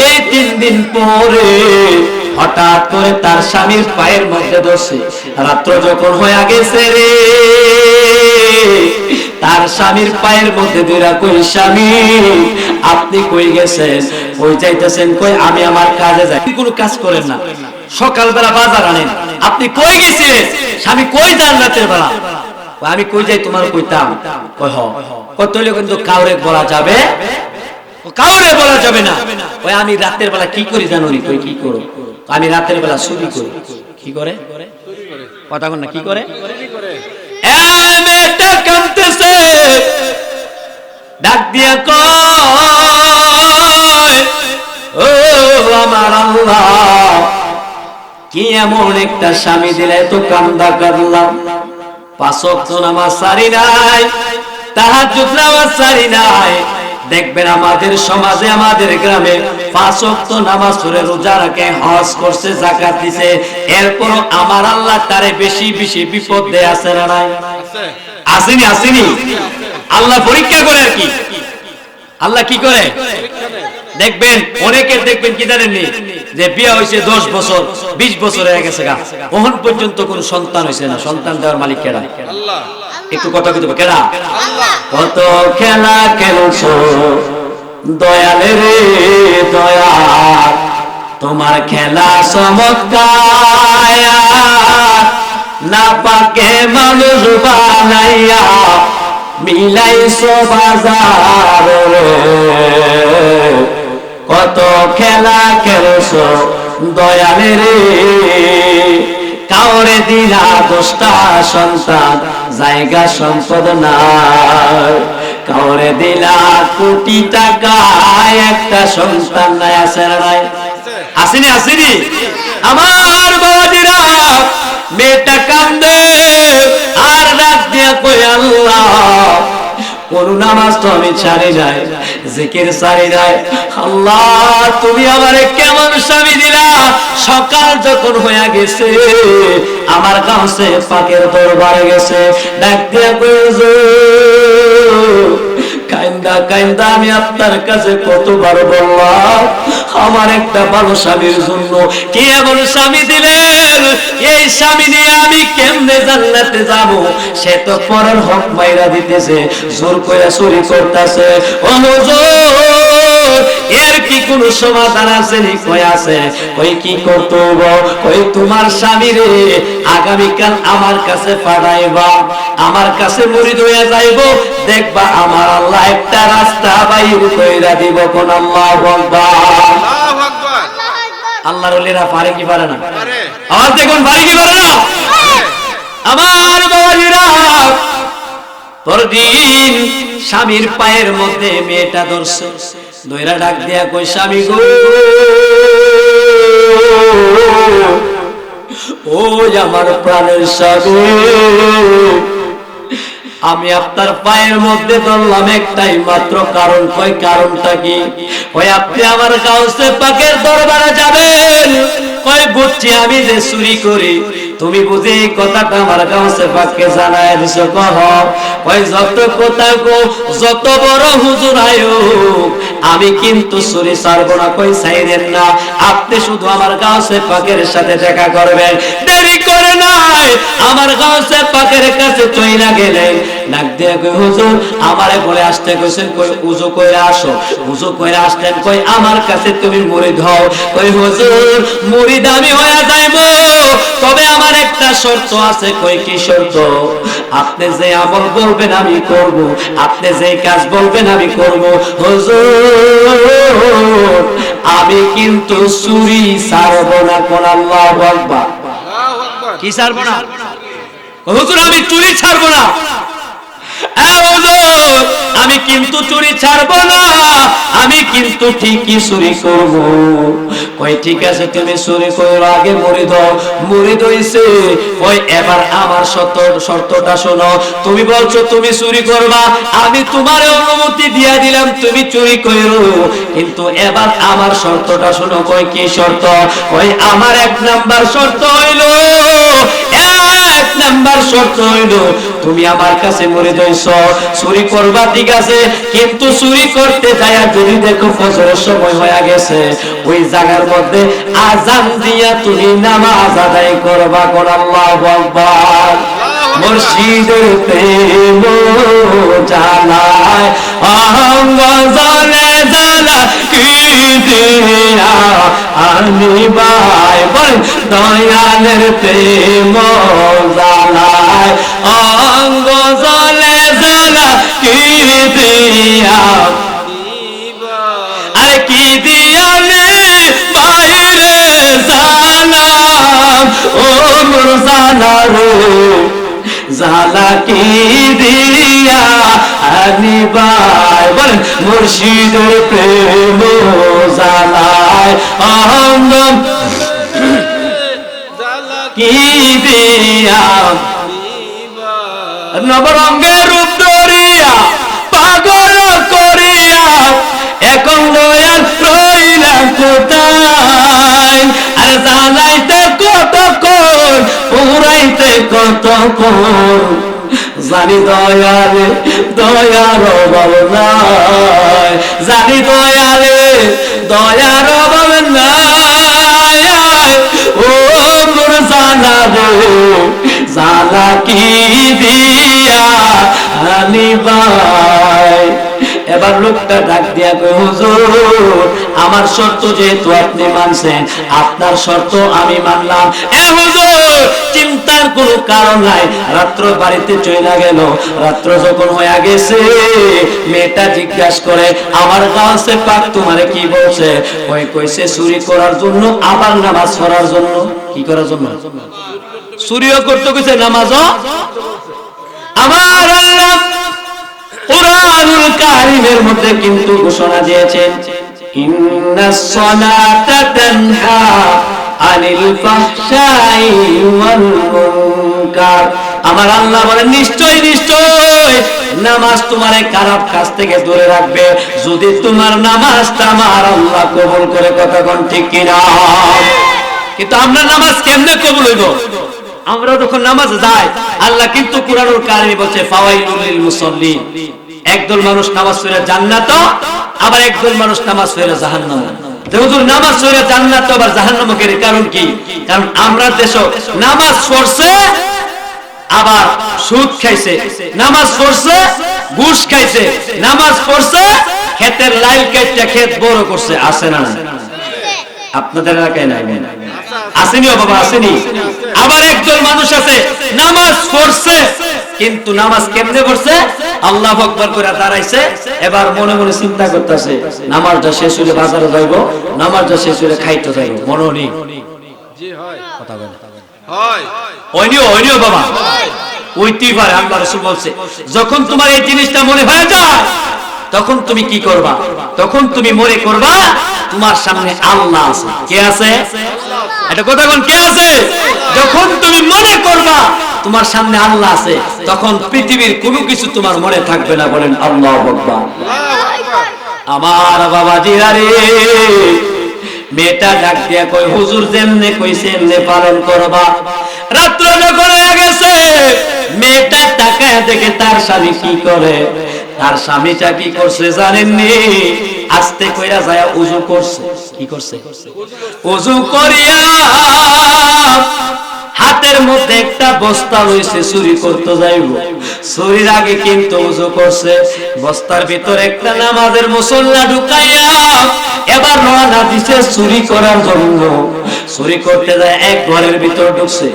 এই 3 দিন পরে হঠাৎ করে তার স্বামীর পায়ের মধ্যে ধরছে। রাত্র যখন হয়ে গেছে রে, তার স্বামীর পায়ের মধ্যে ধরে কই, স্বামী আপনি কই গেছেন? কই যাইতেছেন? কই আমি আমার কাজে যাই। কোনো কাজ করেন না, সকালবেলা বাজার আনেন, আপনি কই গেছিলেন? স্বামী কই যান রাতের বেলা? আমি কই যাই তোমার কইতাম। কই হ, কত কিন্তু কাউরে বলা যাবে, কাউরে বলা যাবে না। ওই আমি রাতের বেলা কি করি জানো? কই কি করো? আমি রাতের বেলা চুরি করি। কি করে? কথা কন না, কি করে? মেয়েটা কাঁদতেছে, ডাক দিয়া কয়, ও আমার আল্লাহ, কি এমন একটা স্বামী দিলে তো কান্দা কাঁদলাম। 5 ওয়াক্ত নামাজ সারি নাই, তাহাজ্জুদ নামাজ সারি নাই। দেখবেন আমাদের সমাজে, আমাদের গ্রামে 5 ওয়াক্ত নামাজ পড়ে, রোজা রাখে, হজ করছে, যাকাত দিছে, এরপর আমার আল্লাহ তারে বেশি বেশি বিপদ দেয়। আছে না নাই? আসেনি? আসেনি? আল্লাহ পরীক্ষা করে আর কি। আল্লাহ কি করে দেখবেন, অনেকের দেখবেন কি জানেননি, যে বিয়ে হয়েছে 10 বছর 20 বছর হয়ে গেছে গা, ওহন পর্যন্ত কোন সন্তান হয়েছে না। সন্তান দেওয়ার মালিক কেডা? আল্লাহ। একটু কথা কইতে কেডা? কত খেলা খেলছো দয়ালে রে দয়া, তোমার খেলা চমৎকার, না পাকে মানুষ বানাইয়া মিলাইছো বাজার রে। কত খেলা খেলছো দয়ালে রে, কাউরে দিলা 10টা সন্তান, জায়গা সম্পদ নাই। কাউরে দিলা কোটি টাকা, একটা সন্তান নাই। আছে না নাই? আসেনি? আসেনি? আমার বাবাজিরা, মেয়েটা কান্দে আর ডাক দিয়া কই, আল্লাহ কোন নামাজ তো আমি ছাড়ি নাই, জিকির ছাড়ি নাই। আল্লাহ তুমি আমারে কেমন স্বামী দিলা? সকাল যখন হয়ে গেছে, আমার গাছে পাকের দরবারে গেছে, ডাক দিয়া কই, কাইন্দা কাইন্দা আমি আপনার কাছে কতবার বললাম, আমার একটা ভালো স্বামীর জন্য কি এমন স্বামী দিলেন? এই স্বামী নিয়ে আমি কেমনে জান্নাতে যাব? সে তো পরের হক মাইরা দিতেছে, জোর করে চুরি করতেছে। ও হুজুর, এর কি কোন সমাধান আছে? কই আছে। কই কি করতে হবে? কই তোমার স্বামী রে আগামীকাল আমার কাছে পাঠাইবা, আমার কাছে মুরিদ হইয়া যাইব, দেখবা আমার আল্লাহ একটা রাস্তা বাইর কইরা দিব। কোন আল্লাহু আকবার। আল্লাহু আকবার। আল্লাহর ওলিরা পারে কি পারে না? পারে। আওয়াজ দেখুন, পারে কি পারে না? আমার বাবাজিরা, পরদিন স্বামীর পায়ের মধ্যে মেয়েটা ধরছে, দইরা ডাক দিয়া কই, স্বামী গো, ও আমার প্রাণের স্বামী, আমি আপনার পায়ের মধ্যে ধরলাম একটাই মাত্র কারণ। কই কারণটা কি? কই আপনি আমার গাউসে পাকের দরবারে যাবেন। কই বুঝছি আমি যে চুরি করি, তুমি বুঝি এই কথাটা আমার গাউসে পাককে জানায় দিছো। কই যত কথা কো, যত বড় হুজুর আয়ুক, আমি কিন্তু চুরি ছাড়বো না। কই চাইলেন না, আপনি শুধু আমার গাউসে পাকের সাথে দেখা করবেন। দেরি করে নাই, আমার গাউসে পাকের কাছে চইলা গেলেন, ডাক দিয়ে কই, হুজুর আমারে বলে আসতে কইছেন, কই উযু কইরা আসো। উযু কইরা আসলেন, কই আমার কাছে তুমি মুরিদ হও। কই হুজুর মুরিদ আমি হয়ে যাইবো, তবে আমার একটা শর্ত আছে। কই কি শর্ত? আপনি যে আমল বলবেন আমি করব, আপনি যে কাজ বলবেন আমি করব। হুজুর আমি কিন্তু চুরি ছাড়বো না। কোন আল্লাহু আকবার। আল্লাহু আকবার। কি ছাড়বো না? হুজুর আমি চুরি ছাড়বো না। আমি কিন্তু চুরি ছাড়বো না, আমি কিন্তু ঠিকই চুরি করব। কই ঠিক আছে তুমি চুরি করো, আগে মুরিদ হইছে। ওই এবার আমার শর্তটা শোনো, তুমি বলছো তুমি চুরি করবা, আমি তোমার অনুমতি দিয়া দিলাম তুমি চুরি করো, কিন্তু এবার আমার শর্তটা শোনো। কই কি শর্ত? ওই আমার 1 নাম্বার শর্ত হইলো, 1 নাম্বার শর্ত হইলো তুমি আমার কাছে মুরিদ হইছো, চুরি করবা ঠিক আছে, কিন্তু চুরি করতে যায়া যদি দেখো ফজরের সময় হয়ে গেছে, ওই জায়গার মধ্যে আযান দিয়া তুমি নামাজ আদায় করবা। কোন আল্লাহু আকবার। মুর্শিদের প্রেম জানায় অঙ্গ জ্বলে জ্বালা কি দিয়া আমি ভাই বল, দয়ালের প্রেম জানায় অঙ্গ জ্বলে জ্বালা কি দিয়া, আরে কি দিয়া রে বাইরে জানাম ও মোর জানা রে, জালা কি দিয়া আমি ভাই বল, মুর্শিদের প্রেম জালায় অঙ্গ কি দিয়া, নবরঙ্গের রূপ ধরিয়া পাগল করিয়া এখন দয়াল রইলা কোথায়, আর জানাইতে কতক্ষণ পুরাইতে কতক্ষণ, জানি দয়ালে দয়ার অভাব নাই, জানি দয়ালে দয়ার অভাব নাই, ও মোর জানা রে জালা কি দিয়া আনি ভাই। এবার লোকটা ডাক দিয়া কই, হুজুর আমার শর্ত যেহেতু আপনি মানছেন, আপনার শর্ত আমি মানলাম। এ হুজুর চিন্তার কোনো কারণ নাই। রাত্র বাড়িতে চলে গেল, রাত্র যখন হয়ে গেছে মেয়েটা জিজ্ঞাসা করে, আমার গাছে পাক তোমারে কি বলছে? ওই কইছে চুরি করার জন্য, আবার নামাজ পড়ার জন্য। কি করার জন্য? চুরিও করতে কইছে, নামাজও। আমার আল্লাহ কুরআনুল কারীমের মধ্যে কিন্তু ঘোষণা দিয়েছেন, ইন্নাস সালাতা তানহা আনিল ফাহশাই ওয়াল মুনকার। আমার আল্লাহ বলেন নিশ্চয় নিশ্চয় নামাজ তোমারে খারাপ কাজ থেকে দূরে রাখবে, যদি তোমার নামাজটা আমার আল্লাহ কবুল করে। কথা কোন ঠিক কিনা? কিন্তু আমরা নামাজ কেমনে কবুল হইব? আমরা যখন নামাজে যাই, আল্লাহ কিন্তু কুরআনুল কারীমে বলছে ফাওয়াইলুল লিল মুসাল্লিন, একদল মানুষ নামাজ পড়ে জান্নাত, আবার একদল মানুষ নামাজ পড়ে জাহান্নাম। হুজুর নামাজ পড়ে জান্নাত আবার জাহান্নাম এর কারণ কি? কারণ আমরা দেশে নামাজ পড়ছে আবার সুদ খাইছে, নামাজ পড়ছে ঘুষ খাইছে, নামাজ পড়ছে ক্ষেতের লাইল কেটে ক্ষেত বড় করছে। আছে না? আপনাদের এলাকায় নাই? আসেনি বাবা, আসেনি। আবার একদল মানুষ আছে নামাজ পড়ছে, কিন্তু নামাজ কেমনে পড়ছে? আল্লাহু আকবার করে দাঁড়াইছে, এবার মনে মনে চিন্তা করতেছে নামাজটা শেষ হলে বাজারে যাইব, নামাজটা শেষ হলে খাইতে যাইব। মনে নেই? জি হয়। কথা বলেন। হয়। ওইনিও বাবা, ওইতেই পারে। আল্লাহ রাসূল বলছে যখন তোমার এই জিনিসটা মনে হয়ে যায়, তখন তুমি কি করবা? তখন তুমি মনে করবা তোমার সামনে আল্লাহ আছে। কে আছে? এটা কথা কোন? কে আছে? যখন তুমি মনে করবা তোমার সামনে আল্লাহ আছে, তখন পৃথিবীর কোনো কিছু তোমার মনে থাকবে না। বলেন আল্লাহু আকবার। আমার বাবাজিরা রে, মেয়েটা ডাক দিয়া কই, হুজুর যেমনে কইছে এমনে পালন করবা। রাত্র যখন হয়ে গেছে, মেয়েটা তাকায় দেখে তার স্বামী কি করে। তার স্বামীটা কি করছে জানেননি? আস্তে কইরা যায় ওযু করছে। কি করছে? ওযু করিয়া হাতের মধ্যে একটা বস্তা লইছে, চুরি করতে যাইব। চুরির আগে কিন্তু ওযু করছে। বস্তার ভিতর একটা নামাজের মুসল্লা ঢুকাইয়া এবার রওনা দিছে চুরি করার জন্য। চুরি করতে যায় এক ঘরের ভিতর ঢুকছে।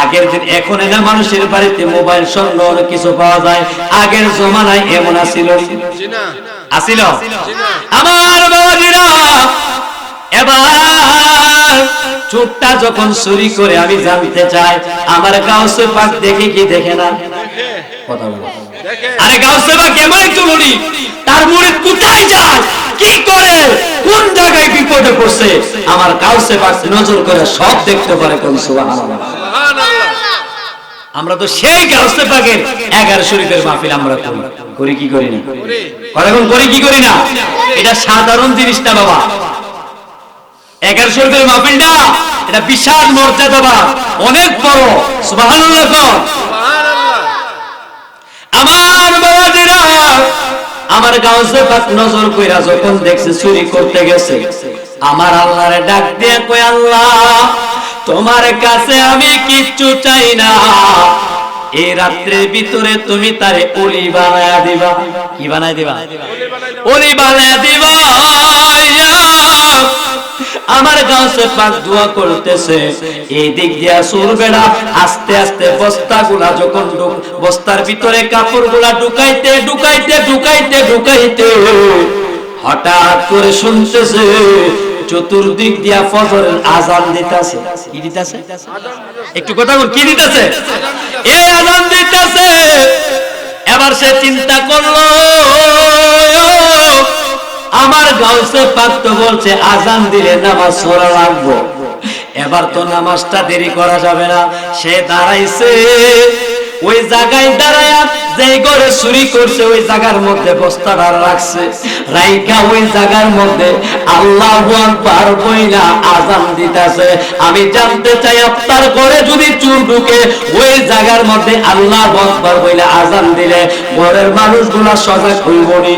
আগের দিন, এখন না মানুষের বাড়িতে মোবাইল স্বর্ণ অনেক কিছু পাওয়া যায়, আগের জমানায় এমন আছিল? আসিল? আমার বাবাজিরা, এবার চোরটা যখন চুরি করে, আমি জানতে চাই আমার গাউসে পাক দেখে কি দেখে না? কথা বলো। আরে গাউসে পাক কেমন একজন ওলি, তার মুরিদ কোথায় যায়, কি করে, কোন জায়গায় বিপদে পড়ছে, আমার গাউসে পাক নজর করে সব দেখতে পারে। কোন সুবহানাল্লাহ। আমরা তো সেই গাউসে পাকের 11 শরীফের মাহফিল আমরা করি কি করি না, এখন করি কি করি না? এটা সাধারণ জিনিস না বাবা। 11 শরীফের মাহফিলটা এটা বিশাল মর্যাদা, অনেক বড়। সুবহানাল্লাহ। আমার বাবাজিরা, আমার গাউসে পাক নজর কইরা যখন দেখছে চুরি করতে গেছে, আমার আল্লাহরে ডাক দিয়ে কই, আল্লাহ তোমার কাছে আমি কিচ্ছু চাই না, এই রাত্রের ভিতরে তুমি তারে ওলি বানায়া দিবা। কি বানায় দিবা? ওলি বানায়া দিবা। আমার গাউসে পাক দোয়া করতেছে, এই দিক দিয়া সুরবেড়া আস্তে আস্তে বস্তাগুলা যখন বস্তার ভিতরে কাপড়গুলা ঢুকাইতে ঢুকাইতে ঢুকাইতে ঢুকাইতে হঠাৎ করে শুনতেছে চতুর্দিক দিয়া ফজরের আজান দিতেছে। কি দিতেছে? একটু কথা বল, কি দিতেছে? এই আজান দিতেছে। এবার সে চিন্তা করলো, আমার গাউসে পাক তো বলছে আজান দিলে নামাজ পড়া লাগবে, এবার তো নামাজটা দেরি করা যাবে না। সে দাঁড়াইছে, ওই জায়গায় দাঁড়ায়া যেই ঘরে চুরি করছে ওই জায়গার মধ্যে বস্তাটা রাখছে, রাইখা ওই জায়গার মধ্যে আল্লাহু আকবার কইলা আজান দিতেছে। আমি জানতে চাই, আপনার ঘরে যদি চোর ঢুকে ওই জায়গার মধ্যে আল্লাহু আকবার কইলা আজান দিলে ঘরের মানুষগুলা সজাগ হইবনি?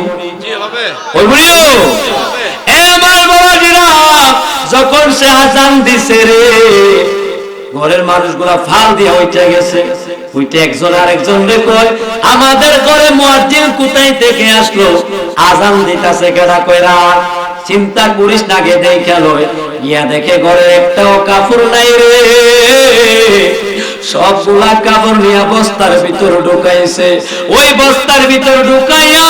যখন সে আজান দিছে রে, ঘরের মানুষগুলা ফাল দিয়া উঠে গেছে। উঠে একজন আরেকজন রে কয়, আমাদের ঘরে মুয়াজ্জিন কোথায় থেকে আসলো, আজান দিতেছে কেডা? কইরা চিন্তা করিস না, গে দেখে লয়। গিয়া দেখে ঘরে একটাও কাপড় নাই রে, সবগুলা কাপড় নিয়ে বস্তার ভিতর ঢুকাইছে। ওই বস্তার ভিতর ঢুকাইয়া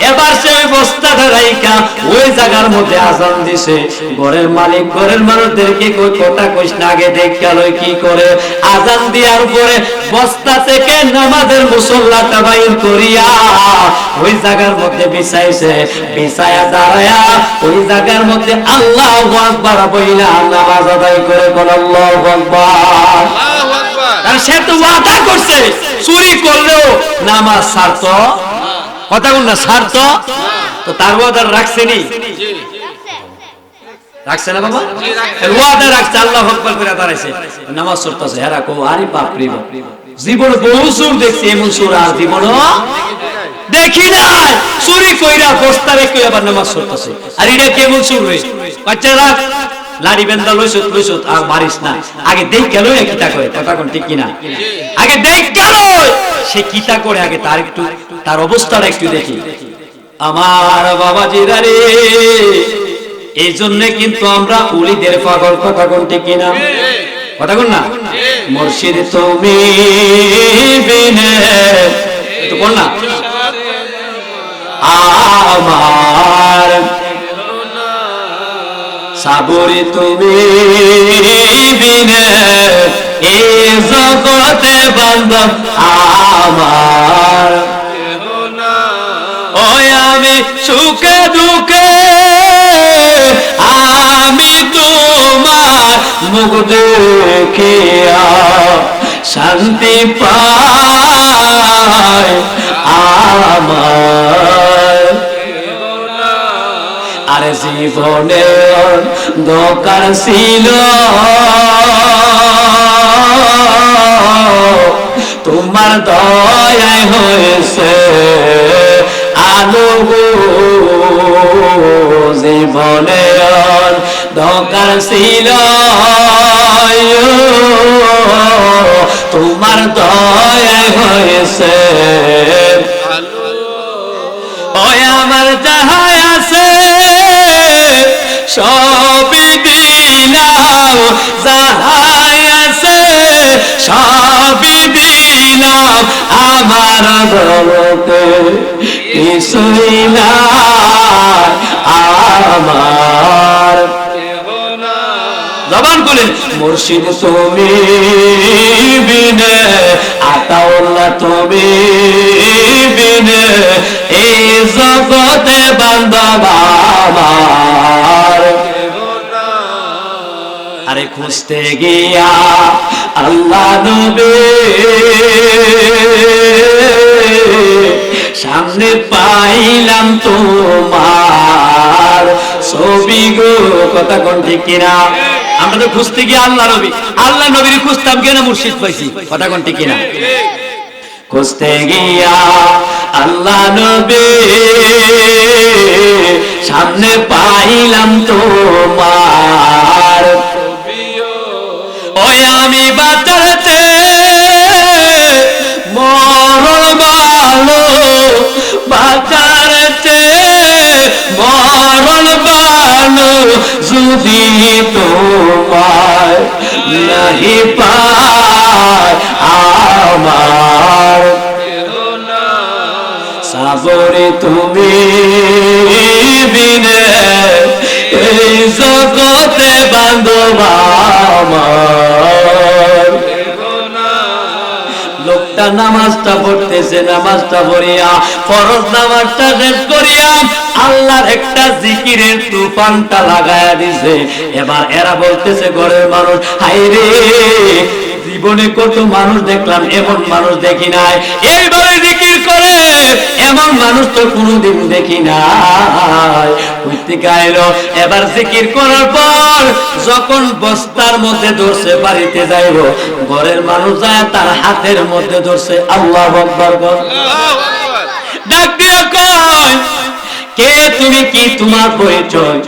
এবার সে ওই বস্তাটা রাইখা ওই জায়গার মধ্যে আজান দিছে। ঘরের মালিক ঘরের মানুষদেরকে কই, কথা কইস না, আগে দেখা লই কি করে। আজান দেওয়ার পরে বস্তা থেকে নামাজের মুসল্লাটা বাইর করিয়া ওই জায়গার মধ্যে বিছাইছে। বিছায়া দাঁড়ায়া ওই জায়গার মধ্যে আল্লাহু আকবার বইলা নামাজ আদায় করে কোন আল্লাহু আকবার। কারণ সে তো ওয়াদা করছে চুরি করলেও নামাজ ছাড়তো, কথা বল না, ছাড়তো। তো তার ওয়াদা রাখছেনি? রাখছে না বাবা? ওয়াদা রাখছে, আল্লাহু আকবার করে দাঁড়াইছে, নামাজ পড়তেছে। হেরা কো, আরে বাপ রে বাপ, জীবনে বহু চোর দেখছি, এমন চোর আর জীবনও দেখি নাই। চুরি কইরা বস্তা রেখে আবার নামাজ পড়তেছে। আর এটা কেমন চোর রে? বাচ্চারা লাড়ি বেন্দা লইছত লইছত আর মারিস না, আগে দেখ গেল কিতা করে, কথা কোন ঠিক কিনা? আগে দেখ গেল সে কিতা করে, আগে তার একটু তার অবস্থাটা একটু দেখি। আমার বাবাজিরা রে, এই জন্য কিন্তু আমরা ওলিদের পাগল, কথা কোন ঠিক কিনা? কথা কোন না? মুর্শিদ তুমি বিনে, একটু বল না, আমার সাবরি তুমি বিনে এই জগতে বান্ধব আমার। ওই আমি সুখে দুঃখে আমি তোমার মুখ দেখিয়া শান্তি পাই আমার। আরে জীবনে দরকার ছিল তোমার দয়ায় হয়েছে আলো গো। জীবনে দরকার ছিল তোমার দয়ায় হয়েছে ওই আমার যাহাই আছে সবই দিলাম, যাহাই আছে সবই দিলাম, আমার বলতে কিছুই নাই আমার। জবান খুলেন মুর্শিদ তুমি বিনে আতাউল্লাহ তুমি বিনে এই জগতে বান্দব আমার আরে খুঁজতে গিয়া আল্লাহ নবী সামনে পাইলাম তোমার ছবি গো কথা কোন ঠিক কিনা আমরা তো খুঁজতে গিয়ে আল্লাহ নবীর খুঁজতাম কেন মুর্শিদ পাইছি কথা কোন ঠিক কিনা খুঁজতে গিয়া আল্লাহ নবী সামনে পাইলাম তোমার ওই আমি বাঁচাতে মরণ ভালো বাঁচাতে মরণ ভালো যদি তোমার নাহি পায় আমার সাবরে তুমি বিনে এই জগতে বান্ধব আমার লোকটা নামাজটা পড়তেছে নামাজটা পড়িয়া ফরজ নামাজটা শেষ করিয়া আল্লাহর একটা জিকিরের তুফানটা লাগায়া দিছে এবার এরা বলতেছে ঘরের মানুষ হায়রে জীবনে কত মানুষ দেখলাম এমন মানুষ দেখি নাই এইভাবে জিকির করে এমন মানুষ তো কোনোদিন দেখি নাই কইতে আইলো এবার জিকির করার পর যখন বস্তার মধ্যে ধরছে বাড়িতে যাইব ঘরের মানুষ যায় তার হাতের মধ্যে ধরছে আল্লাহু আকবার ডাক দিয়া কয় কে তুমি কি তোমার পরিচয়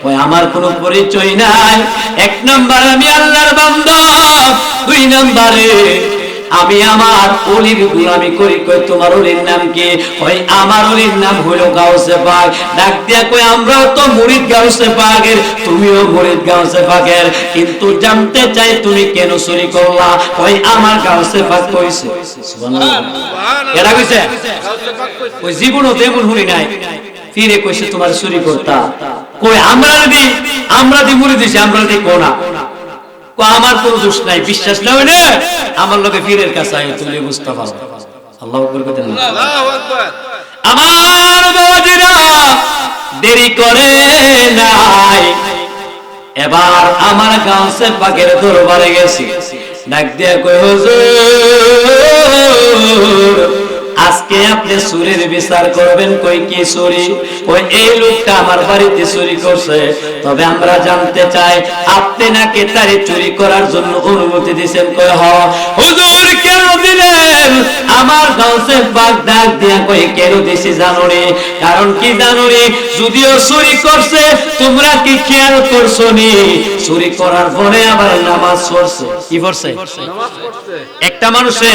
কই আমার কোনো পরিচয় নাই এক নাম্বার আমি আল্লাহর বান্দা দুই নাম্বারে আমি আমার ওলির গোলামি করি কই তোমার ওলির নাম কি কই আমার ওলির নাম হলো গাউসে পাক ডাক দিয়া কই আমরাও তো মুরিদ গাউসে পাকের তুমিও মুরিদ গাউসে পাকের কিন্তু জানতে চাই তুমি কেন চুরি করলা কই আমার গাউসে পাক কইছে সুবহানাল্লাহ এরা কইছে গাউসে পাক কইছে কই জীবনও তেমন শুনি নাই ফিরে কইছে তোমার চুরি করতা কই আমরা দি মুরিদ দিছি আমরা দি কোনা আমার কোনো দোষ নাই বিশ্বাস না হইলে আমার লগে পীরের কাছে আয় তুমি বুঝতে পারো আল্লাহু আকবার কইতেন আল্লাহু আকবার আমার বাবাজিরা দেরি করে নাই এবার আমার গাউসে পাকের দরবারে গেছি ডাক দিয়া কই হুজুর আজকে আপনি চুরির বিচার করবেন কই কি চুরি কই এই লোকটা আমার বাড়িতে চুরি করছে তবে আমরা জানতে চাই আপনি নাকি তারে চুরি করার জন্য অনুমতি দিবেন কই হ হুজুর কেন দিলেন আমার গাউসে পাক ডাক দিয়া কই কেন দিছি জানো রে কারণ কি জানো রে যদিও চুরি করছে তোমরা কি খেয়াল করছো নি চুরি করার পরে আবার নামাজ পড়ছে কি পড়ছে নামাজ পড়ছে একটা মানুষে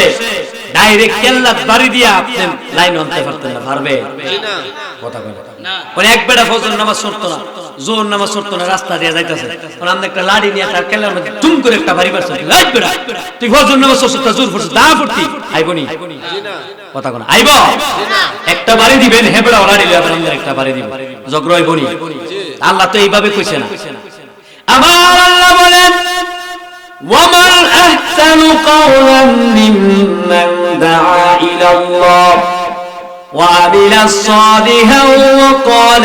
ডাইরেক্ট কেল্লাত বাড়ি দিয়া আপনি লাইন আনতে পারতেন না পারবে না কথা বলে না কোন এক বেটা ফজর নামাজ পড়তো না জোহর নামাজ পড়তো না রাস্তা দিয়ে যাইতাছে কোন আমরা একটা লাড়ি নিয়ে তার কেল্লার মধ্যে টুম করে একটা বাড়ি মারছে এই বেটা তুই ফজর নামাজ পড়ছিস তা জোহর পড়ছিস দা পড়তি আইবনি জি না কথা কোন আইব জি না একটা বাড়ি দিবেন হে বেটা লাড়ি লিয়া আমরা একটা বাড়ি দিব ঝগড়া হইবনি জি আল্লাহ তো এইভাবে কইছে না আমার আল্লাহ বলেন وَمَنْ أَحْسَنُ قَوْلًا مِّمَّنْ دَعَا إِلَى اللَّهِ وَعَمِلَ صَالِحًا وَقَالَ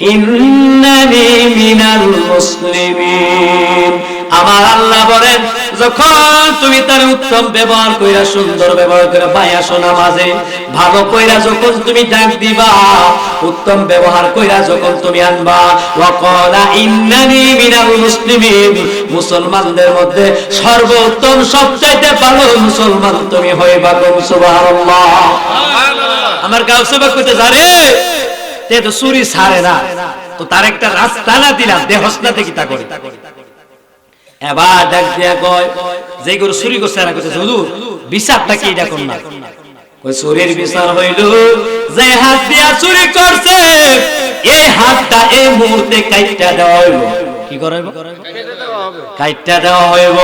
إِنَّنِي مِنَ الْمُسْلِمِينَ আমার আল্লাহ বলেন যখন তুমি তার উত্তম ব্যবহার কইরা সুন্দর ব্যবহার করে পাইয়াছো নামাজে ভালো কইরা যখন তুমি ডাক দিবা উত্তম ব্যবহার কইরা যখন তুমি আনবা ওয়াকালা ইন্নানি মিনাল মুসলিমিন মুসলমানদের মধ্যে সর্বোত্তম সবচাইতে ভালো মুসলমান তুমি হইবা সুবহানাল্লাহ আমার গাউসে পাক কইতে জারে তে তো চুরি ছাড়ে না তো তার একটা রাস্তা না দিলা দেহসনা দেখি তা করে এবার ডাক দিয়া কয় যে গরু চুরি করছে না কইছে হুজুর বিচারটা কি এটা কোন না কই চুরির বিচার হইল যে হাত দিয়া চুরি করছে এই হাতটা এই মুহূর্তে কাইটা দেওয়া হইব কি করাইব কাইটা দেওয়া হইব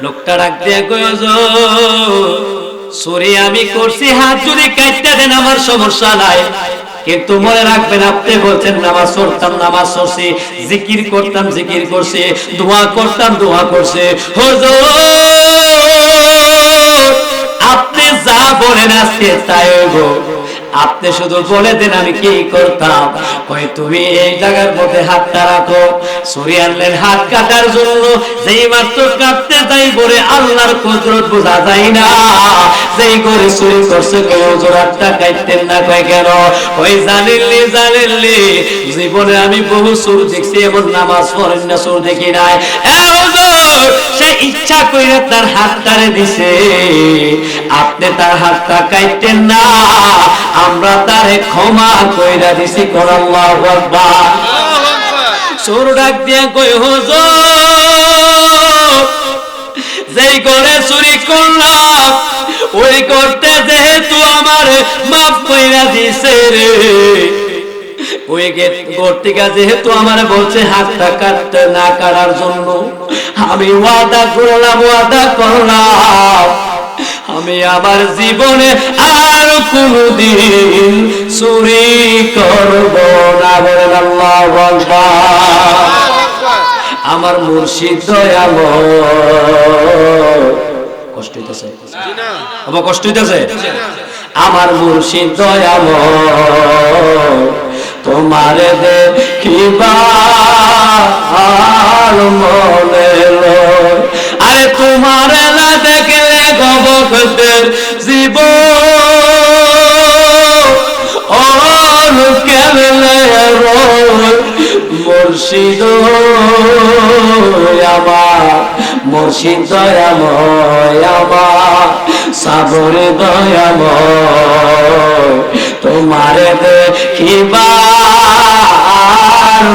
লোকটা ডাক দিয়া কই হুজুর চুরি আমি করছি হাত যদি কাইটা দেন আমার সমস্যা নাই কিন্তু মনে রাখবেন, আপনি বলছেন নামাজ পড়তাম, নামাজ পড়ছি, জিকির করতাম, জিকির করছি, দোয়া করতাম, দোয়া করছি। হুজুর আপনি যা বলেন আজকে তাই হইব। আপনি শুধু বলে দেন আমি কি করতাম। কই তুমি এই জায়গার মধ্যে হাতটা রাখো। ছুরি আনলেন হাত কাটার জন্য, যেই মাত্র কাটতে যাই বলে আল্লাহর কুদরত বোঝা যায় না। যেই করে ছুরি করছে কই হুজুর হাতটা কাটতেন না। কই কেন? ওই জানিলি জানিলি জীবনে আমি বহু সুর দেখছি, এমন নামাজ পড়েন না সুর দেখি নাই। এ হুজুর সে ইচ্ছা কইরা তার হাতটারে দিছে, আপনি তার হাতটা কাটতেন না, আমরা তারে ক্ষমা কইরা দিছি। কোন আল্লাহু আকবার। সুর ডাক দিয়া কই হুজুর যেই করে চুরি করলাম ওই করতে যেহেতু আমার মাফ কইরা দিছে রে, ওই ঘর থেকে যেহেতু আমার বলছে হাতটা কাটতে না কাটার জন্য, আমি ওয়াদা করলাম আমি আমার জীবনে আর কোনদিন চুরি করব না। বলেন আল্লাহু আকবার। আমার মুর্শিদ দয়াময়, কষ্ট হইতেছে বাবা, কষ্ট হইতেছে? আমার মুর্শিদ দয়াময় তোমারে দেখিবার মনে লয়, আরে তোমারে না দেখলে গবকদের জীবন কেমনে রয়। মুর্শিদ আমার, মুর্শিদ দয়াময় আমার, সাবরে দয়াময় তোমারে দেখিবার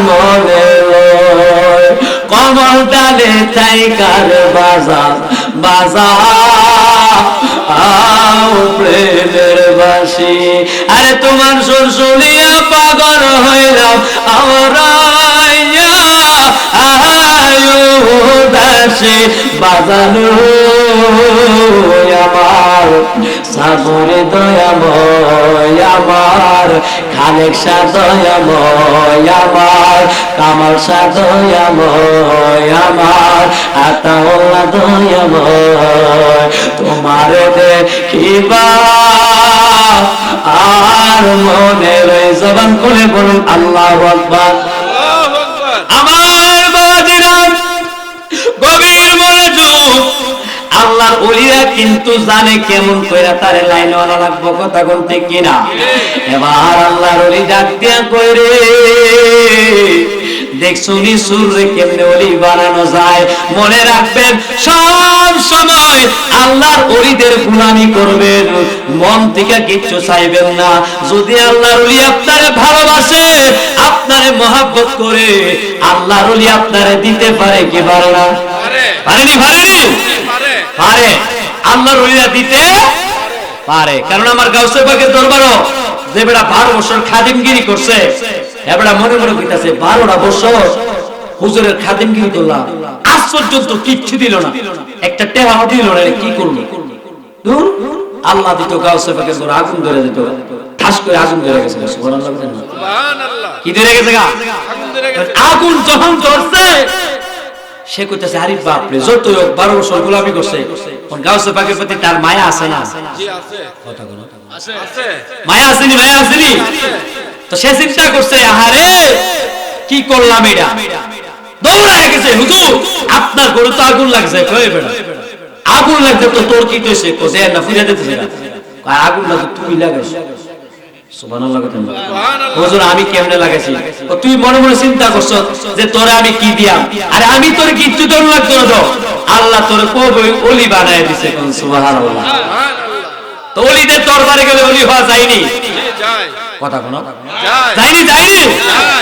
মনে লয়। কমল ডালে থাইকার বাজার বাজাও প্রেমের বাসি, আরে তোমার সুর শুনিয়া পাগল হইলাম আমরা দাসে বাজানো আমার, সাবরে দয়াময় আমার, খালেক শাহ দয়াময় আমার, কামাল শাহ দয়াময় আমার, আতাউল্লাহ দয়াময় তোমারে দেখিবা আর মনে রয়ে। জবান করে বলুন আল্লাহু আকবার। আমার বাজিরা গভীর মনোযোগ, আল্লাহর ওলিরা কিন্তু জানে কেমন কইরা তারে লাইনে আনা লাগবো, কথা বলতে কিনা। এবার আল্লাহর ওলি ডাক দিয়া কইরে দেখছুনি সুরে কেমনে ওলি বানানো যায়। মনে রাখবেন সব সময় আল্লাহর ওলিদের গোলামি করবেন, মন থেকে কিচ্ছু চাইবেন না। যদি আল্লাহর ওলি আপনারে ভালোবাসে, আপনারে মহব্বত করে, আল্লাহর ওলি আপনারে দিতে পারে কি পারে না? পারেনি? পারেনি? পারে। আল্লাহর ওলিরা দিতে পারে, কারণ আমার গাউসে পাকের দরবারও যে বেটা 12 বছর খাদিমগিরি করছে, এবারে মনে মনে কইতাছে 12টা বছর হুজুরের খাদিমগিরি করলাম, আজ পর্যন্ত কিচ্ছু দিল না, একটা টেহা দিল না, কি করব? দূর আল্লাহ দিত গাউসে পাকের দরবার আগুন ধরে দিত, ঠাস করে আগুন ধরে গেছে। সুবহানাল্লাহ, সুবহানাল্লাহ। কি ধরে গেছে? আগুন ধরে গেছে। আগুন যখন ধরছে সে কইতাছে আরে বাপ রে, যত 12 বছর গোলামি করছে, কোন গাউসে পাকের প্রতি তার মায়া আছে না? জি আছে। কথা বলো, আছে আছে। মায়া আসেনি? মায়া আসেনি? তো সে চিন্তা করছে আহারে কি করলাম এটা, দৌড়ায় গেছে, হুজুর আপনার ঘরে তো আগুন লাগছে। কই বেটা আগুন লাগছে তো তোর কি কইছে? কোসে না ফিরে দিতেছে না, কয় আগুন না তুই লাগাইছ। সুবহানাল্লাহ। হুজুর আমি কেমনে লাগাইছি? তুই মনে মনে চিন্তা করছ যে তোরে আমি কি দিয়াম, আরে আমি তোরে কিচ্ছু তোর লাগতো না, তো আল্লাহ তোরে কবি ওলি বানায় দিছে। কোন সুবহানাল্লাহ। তো ওলিদের দরবারে গেলে ওলি হওয়া যায়নি? কথা কোন যায়নি? যায়নি।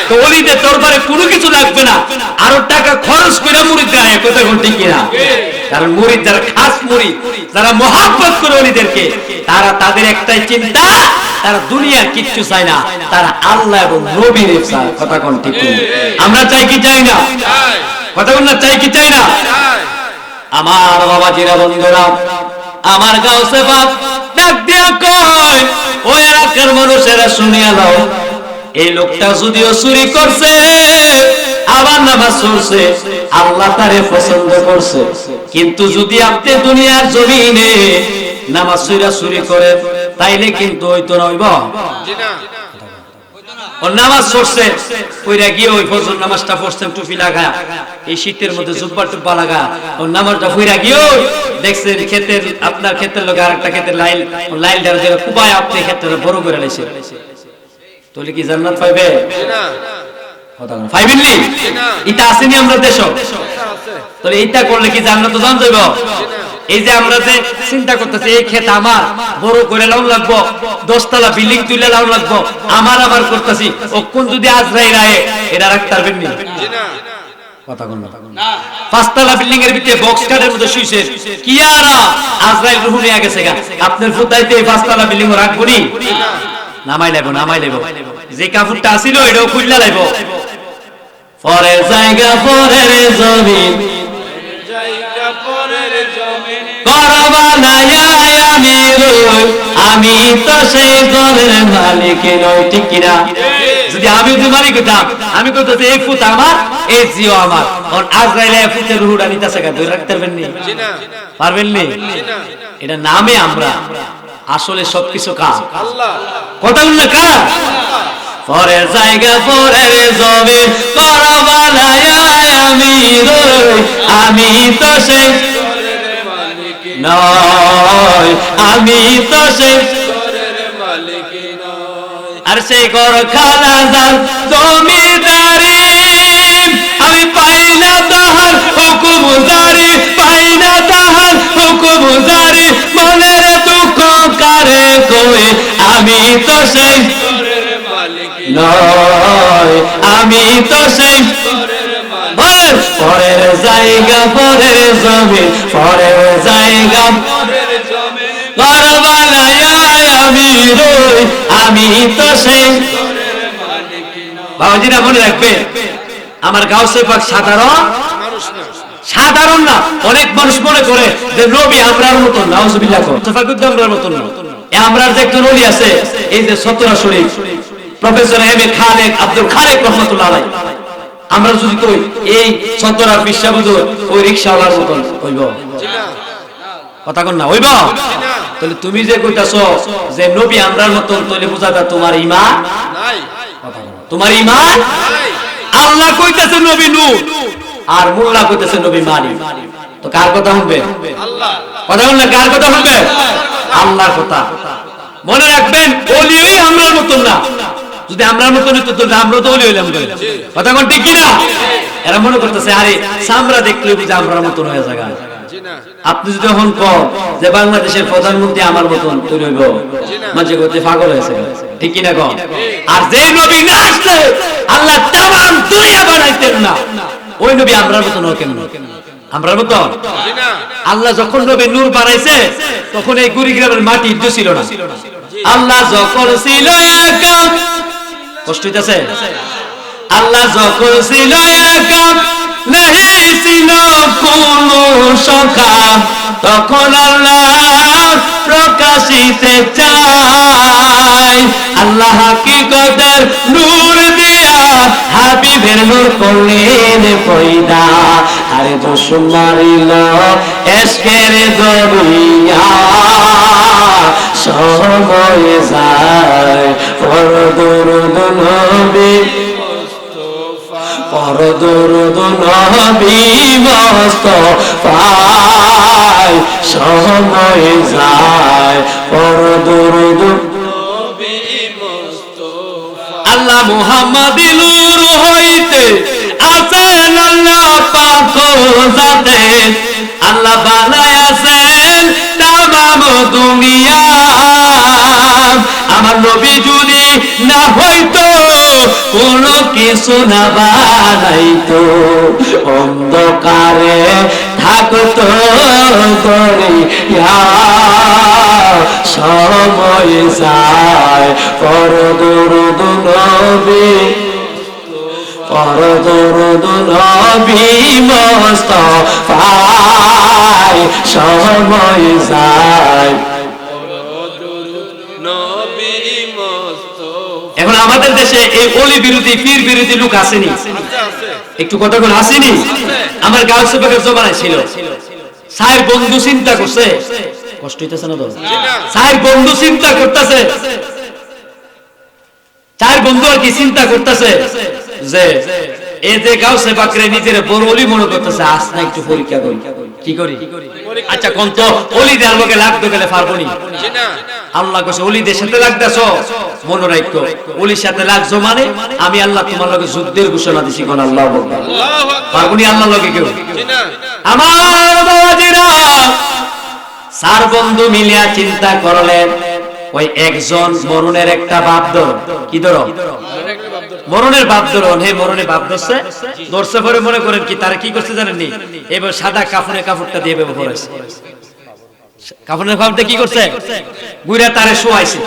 তো ওলিদের দরবারে কোনো কিছু লাগবে না, আরো টাকা খরচ করে মুরিদ গায়ে, কথা কোন ঠিক কিনা? কারণ মুরিদ যারা খাস মুরিদ, যারা মহব্বত করে ওলিদেরকে, তারা তাদের একটাই চিন্তা, তারা দুনিয়ার কিচ্ছু চায় না, তারা আল্লাহ এবং নবীর চায়। কথা কোন ঠিক কিনা? আমরা চাই কি চাই না? কথা কোন না, চাই কি চাই না? আমার বাবাজিরা, বন্ধুরা, আমার গাউসে পাক ডাক দিয়া কয়, ও এলাকার মানুষেরা শুনিয়া নাও, এই লোকটা যদিও চুরি করছে আবার নামাজ পড়ছে, আল্লাহ তারে পছন্দ করছে, কিন্তু যদি আপনি দুনিয়ার জমিনে নামাজ চুরি করেন তাইলে কিন্তু হইতো না, হইব ও নামাজ পড়ছে কইরা গিয়ে ওই ফজর নামাজটা পড়ছেন টুপি লাগা, এই শীতের মধ্যে জুব্বা টুব্বা লাগা, ও নামাজটা কইরা গিয়ে দেখছেন ক্ষেতের আপনার ক্ষেতের লোক আরেকটা ক্ষেতের লাইল ধরে কুবায় আপনি ক্ষেতের বড় করে লাইছে, তাহলে কি জান্নাত পাইবে? পাইবেননি? এটা আসেনি আমরা দেশ, তাহলে এইটা করলে কি জান্নাত জান যাইব? এই যে আমরা যে চিন্তা করতেছি এই ক্ষেত আমার, বড় করে লাউন লাগবো, 10 তলা বিল্ডিং তুলে লাউন লাগবো, আমার করতেছি, ও কোন যদি আজরাইল আয়ে এটা রাখতে পারবেন নি? কথা কোন না, 5 তলা বিল্ডিং এর ভিতরে বক্স কাটের মধ্যে শুইছে, কি আর আজরাইল রুহ নিয়ে গেছে গা, আপনার ফুটাইতে 5 তলা বিল্ডিং রাখবো নি? নামাই লাইব, যে কাপড়টা আছিল এটাও খুললা লাইব। পরের জায়গা পরের জমিন আমি তো সেই ঘরের মালিক নই, ঠিক কিনা? যদি আমি মালিক হতাম, আমি কইতাছি এই ফুট আমার, এই জিও আমার, আর আজরাইল ফুটের রুহটা নিতেছে গা, ধরে রাখতে পারবেন নি? পারবেন নি? এটা নামে আমরা, আসলে সবকিছু কাজ আল্লাহ, কথা বললে কাজ। পরের জায়গা পরের জমিন করবালায় আমি রই, আমি তো সেই নয়, আমি তো সেই আর সেই ঘর খানা যান জমিদারি, আমি পাই না তাহার হুকুম জারি, পাই না তাহার হুকুম জারি, মনের দুঃখ কারে কই, আমি তো সেই নয়, আমি তো সেই পরের জায়গা পরের জমি, পরের জায়গা করবালায় আমি রই, আমি তো সেই। বাবাজিরা মনে রাখবে, আমার গাউসে পাক সাধারণ না, অনেক মানুষ মনে করে যে নবী আমরার মতন, নাউজুবিল্লাহ, মুস্তাফাকুদ্দ আমরার মতন না। আমরার যে একজন ওলি আছে, এই যে সতরা শরীফ professor M A Khalek Abdul Khalek রহমাতুল্লাহ আলাইহি, আমরা যদি কই এই সতরা বিশ্ববুদুর ওই রিকশাওয়ালার মতন হইব? কথা কোন না, হইব? তাহলে তুমি যে কইতাছো যে নবী আমরার মতন, তাহলে বুঝাতা তোমার ঈমান নাই, তোমার ঈমান নাই। আল্লাহ কইতাছে নবী নূর, আর মোল্লা কইতাছে নবী মানি, তো কার কথা শুনবে? আল্লাহ। কথা বল না, কার কথা শুনবে? আল্লাহর কথা। মনে রাখবেন, ওলি ওই আমরার মতন না, যদি আমরার মতন হইতো তাহলে আমরা তো ওলি হইলাম। কথা কোন ঠিক কিনা? এরা মনে করতেছে আরে সামরা দেখলে বুঝে আমরার মতন হয়ে যাবে। আপনি যদি এখন কন যে বাংলাদেশের প্রধানমন্ত্রী আমার মতন তৈরি হইব, মাঝে করতে পাগল হয়েছে, ঠিক কিনা কন? আর যে নবী না আসলে আল্লাহ তামাম দুনিয়া বানাইতেন না, ওই নবী আমরার মতন হয় কেন? আমরার মতন? আল্লাহ যখন নবী নূর বানাইছে তখন এই কুড়িগ্রামের মাটি ছিল না। আল্লাহ যখন ছিল একা, কষ্ট হইতেছে, আল্লাহ যখন ছিল একা, নেই ছিল কোন সখা, তখন আল্লাহ প্রকাশিতে চাই, আল্লাহ হাকিকতের নূর দিয়া হাবিবের নূর করলেন পয়দা, আরে দোষম মারিল এশকের দরিয়া, সময় যায় পর দরুদ নবী, পর দরুদ নবী মুস্তাফায়, সময় যায় পর দরুদ নবী মুস্তাফা। আল্লাহ মুহাম্মাদি নূর হইতে আছেন আল্লাহ পাক জাতে, আল্লাহ বানায়াছেন তামাম দুনিয়া, আমার নবী যদি না হইতো কোনো কিছু না বানাইতো, অন্ধকারে থাকতো দরিয়া, সময় যায় পর দরুদ নবী, পর দরুদ নবী মুস্তাফায়, সময় যায় আমাদের দেশে এই অলি বিরোধী পীর বিরোধী লোক আসেনি, একটু কথা বলে আসেনি। আমার গাউসে পাকের জমানায় ছিল। সাহেব বন্ধু চিন্তা করছে, কষ্ট হইতেছে না তো? সাহেব বন্ধু চিন্তা করতেছে, চার বন্ধু আর কি চিন্তা করতেছে যে এই যে গাউসে পাকরে নিজের বড় অলি মনে করতেছে, আজ না একটু পরীক্ষা করি, কি করি? আচ্ছা কোন তো অলি দেওয়ার লোকে লাগতে গেলে পারবো নি। আল্লাহ কইছে অলিদের সাথে লাগতেছো, মনে রাখো অলির সাথে লাগছো মানে আমি আল্লাহ তোমার লগে যুদ্ধের ঘোষণা দিছি। কোন আল্লাহু আকবার, পারবো নি আল্লাহর লগে কেউ? আমার বাবাজিরা, চার বন্ধু মিলিয়া চিন্তা করলেন, ওই একজন মরণের একটা বাপ ধর, কি ধরো? মরণের বাপ ধরুন। হে মরণের বাপ ধরছে, ধরছে পরে মনে করেন কি তারা কি করছে জানেননি? এবার সাদা কাফনের কাপড়টা দিয়ে ব্যবহার করেছে। কাফনের কাপড়টা কি করছে? গুইরা তারে শোয়াইছে।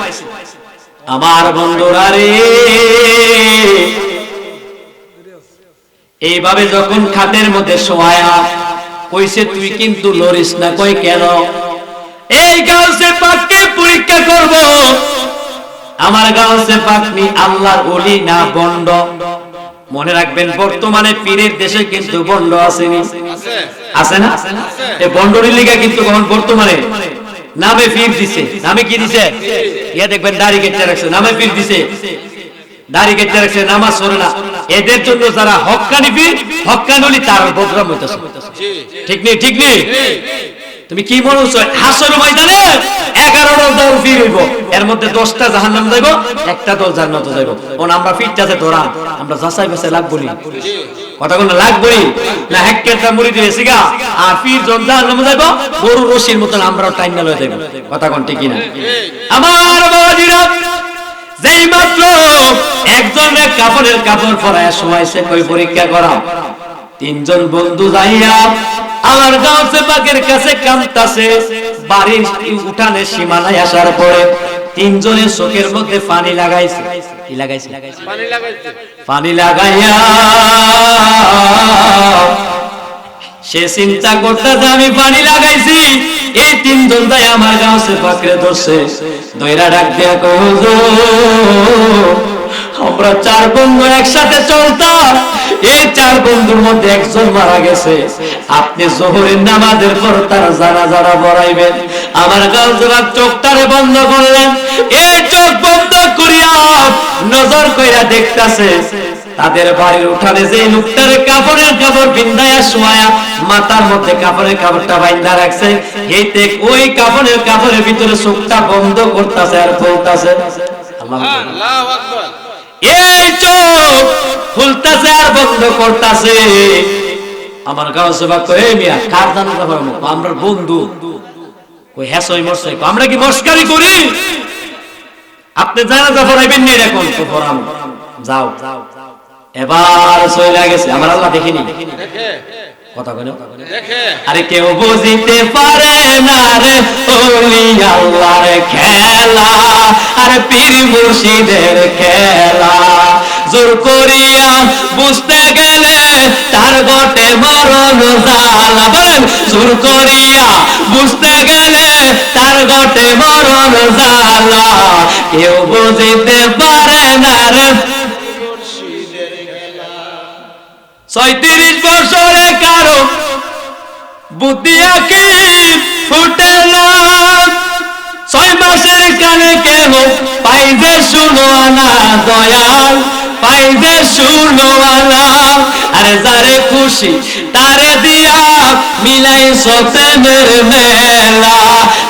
আমার বন্ধুরা রে, এইভাবে যখন খাটের মধ্যে শোয়ায়া কইছে তুই কিন্তু লড়িস না। কই কেন? এই গাউসে পাককে পরীক্ষা করব। আমার গাউসে পাকনি আল্লাহর ওলি না বন্ড? মনে রাখবেন বর্তমানে পীরের দেশে কিন্তু বন্ড আসেনি, আছে না? এই বন্ডরি লিগা কিন্তু বর্তমানে নামে পীর দিছে। নামে কি দিছে? ইয়া দেখবেন দাড়ি কেটে রাখছে, নামে পীর দিছে। দাড়ি কেটে রাখছে, নামাজ পড়ে না। এদের জন্য যারা হক্কানি পীর, হক্কানি ওলি, তার বদনাম হইতাছে। ঠিক নেই? ঠিক নেই? তুমি কি মনে হচ্ছে? হাসর ময়দানে 11টা দল পীর হইব, এর মধ্যে 10টা জাহান্নাম যাইব, একটা দল জান্নাতে যাইব। কোন আমরা ফিটটাতে ধরা, আমরা যাচাই বাছাই লাগবনি, কথা কোন লাগবনি না? হেক্কেরটা মুড়ি দিয়েছি গা, আর পীর জন জাহান্নামে যাইব, গরু রশির মতন আমরাও টাইনা লয়ে যাইব। কথা কোন ঠিক না? আমার বাবাজিরা, যেই মাত্র একজনের কাপড়ের কাপড় পরায়া শোয়াইছে, কই পরীক্ষা করা। তিনজন বন্ধু যাইয়া আমার গাউসে পাকের কাছে কাঁদতাছে। বাড়ির উঠানে সীমানায় আসার পরে তিনজনের চোখের মধ্যে পানি লাগাইছে। কি লাগাইছে? পানি লাগাইয়া সে চিন্তা করতেছে আমি পানি লাগাইছি। এই তিনজন যাই আমার গাউসে পাকরে ধরছে, দইরা ডাক দিয়া কই হুজুর, আমরা চার বন্ধু একসাথে চলতাম, এই চার বন্ধুর মধ্যে একজন মারা গেছে, আপনি যোহরের নামাজের পর তার জানাজা পড়াইবেন। আমার গাউসে পাক চোখটারে বন্ধ করলেন। এই চোখ বন্ধ করিয়া নজর কইরা দেখতাছে তাদের বাড়ির উঠানে যে লোকটার কাপড়ের কাপড় বিন্দায়া শোয়া, মাথার মধ্যে কাপড়ের কাপড়টা বাইন্দা রাখছে, এইতে ওই কাপড়ের কাপড়ের ভিতরে চোখটা বন্ধ করতেছে আর বলতাছে আল্লাহু আকবার। এই চোখ খুলতাছে আর বন্ধ করতাছে। আমার গাউসে পাক কই, এই মিয়া কার জানাজা পড়াবো? আমরা বন্ধু। কই হেসই মরছে? আমরা কি মস্কারি করি? আপনি জানাজা পড়াইবেন না এখন? তো পড়াম, যাও। এবার চলে গেছে। আমার আল্লাহ দেখিনি, কথা বলো, আরে কেউ বুঝিতে পারে না রে ওলি আল্লাহর খেলা, আরে পীর মুর্শিদের খেলা। জোর করিয়া বুঝতে গেলে তার গটে মরণ জ্বালা। বলেন, জোর করিয়া বুঝতে গেলে তার গটে মরণ জ্বালা। কেউ বুঝিতে পারে না রে 36 বছরে কারো বুদ্ধি আঁকি ফুটে না। 6 মাসের কানে কেহ পাইবে শুনো না দয়াল, পাইবে শুনো না। আরে যারে খুশি তারে দিয়া মিলাইছ প্রেমের মেলা,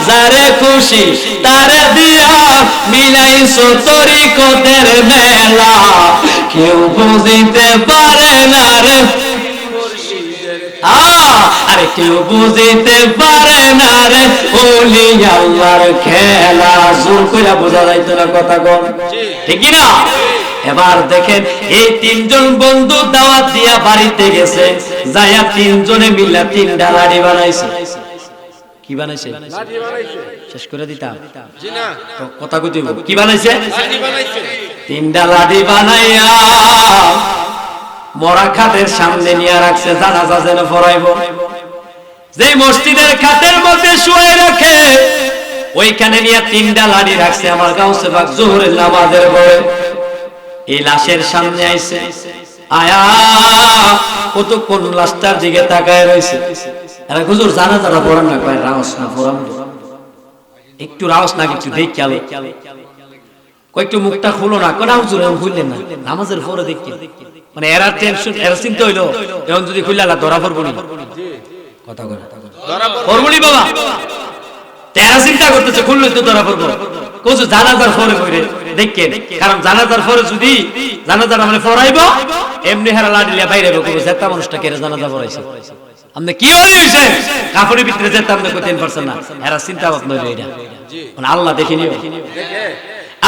যারে খুশি তারে দিয়া মিলাইছ তরিকতের মেলা। কেউ বুঝিতে পারে না রে, আরে কেউ বুঝিতে পারে না রে ওলি আল্লাহর খেলা। জোর কইরা বোঝা যাইতো না, কথা কোন ঠিক না? এবার দেখেন, এই তিনজন বন্ধু দাওয়াত দিয়া বাড়িতে গেছে, যাইয়া তিনজনে মিলা 3টা লাঠি বানাইছে। কি বানাইছে? লাঠি বানাইছে। শেষ করে দিতাম জি না, কথা কইব। কি বানাইছে? লাঠি বানাইছে। 3টা লাঠি বানাইয়া মরা খাটের সামনে নিয়ে রাখছে, জানাজা যেন পড়াইব। যে মসজিদের খাটের মধ্যে শুয়ে রাখে, ওইখানে নিয়ে 3টা লাঠি রাখছে। আমার গাউসে পাক যোহরের নামাজের পরে এই লাশের সামনে আইছে, আয়া কতক্ষণ লাশটার দিকে তাকায় রয়েছে। আরে হুজুর জানাজাটা পড়ান না, কয় রাওস না পড়ান, একটু রাওস না, একটু দেখি আলো, কয়েকটু মুখটা খুলো না, কোন হুজুর এরকম খুললেন না, নামাজের পরে দেখি। মানে এরা টেনশন, এরা চিন্তা হইলো এখন যদি খুললা ধরা পড়বো না, কথা কথা পড়বো নি বাবা, এরা চিন্তা করতেছে খুললে তো ধরা পড়বো। কচু জানাজার পরে কইরে দেখেন, কারণ জানাজার পরে যদি জানাজাটা মানে পড়াইবো এমনি হেরা লাডিলিয়া বাইরে হবে, কোনো জেতা মানুষটা কেড়ে জানাজা পড়াইছে, আপনি কি হইছে কাপড়ের ভিতরে যেতে আপনি কইতেন পারছেন না, এরা চিন্তা ভাবনা হইলো এটা, মানে আল্লাহ দেখে নিও।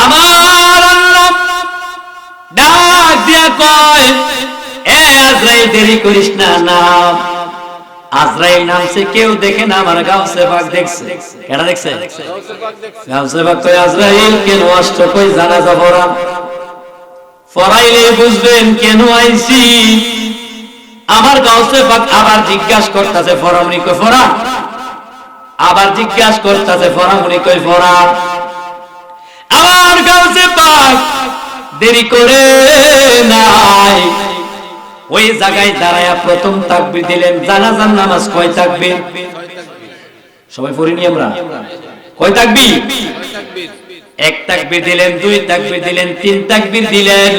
আমার আল্লাহ ডাক দিয়া কয়, এ আজরাইল দেরি করিস না, নাম। আজরাইল নামছে, কেউ দেখে না, আমার গাউসে পাক দেখছে। কেডা দেখছে? গাউসে পাক কয় আজরাইল কেন আসছো, কই জানাজা পড়াম, পড়াইলে বুঝবেন কেন আইছি। আমার গাউসে পাক আবার জিজ্ঞাসা করতেছে ফরামনি কই ফরা, আবার জিজ্ঞাসা করতেছে ফরামনি কই ফরা। আমার গাউসে পাক দেরি করে নাই, ওই জায়গায় দাঁড়ায়া প্রথম তাকবীর দিলেন। জানাজার নামাজ কয় তাকবীর? সবাই পড়িনি আমরা, কয় তাকবীর? এক তাকবীর দিলেন, দুই তাকবীর দিলেন, তিন তাকবীর দিলেন,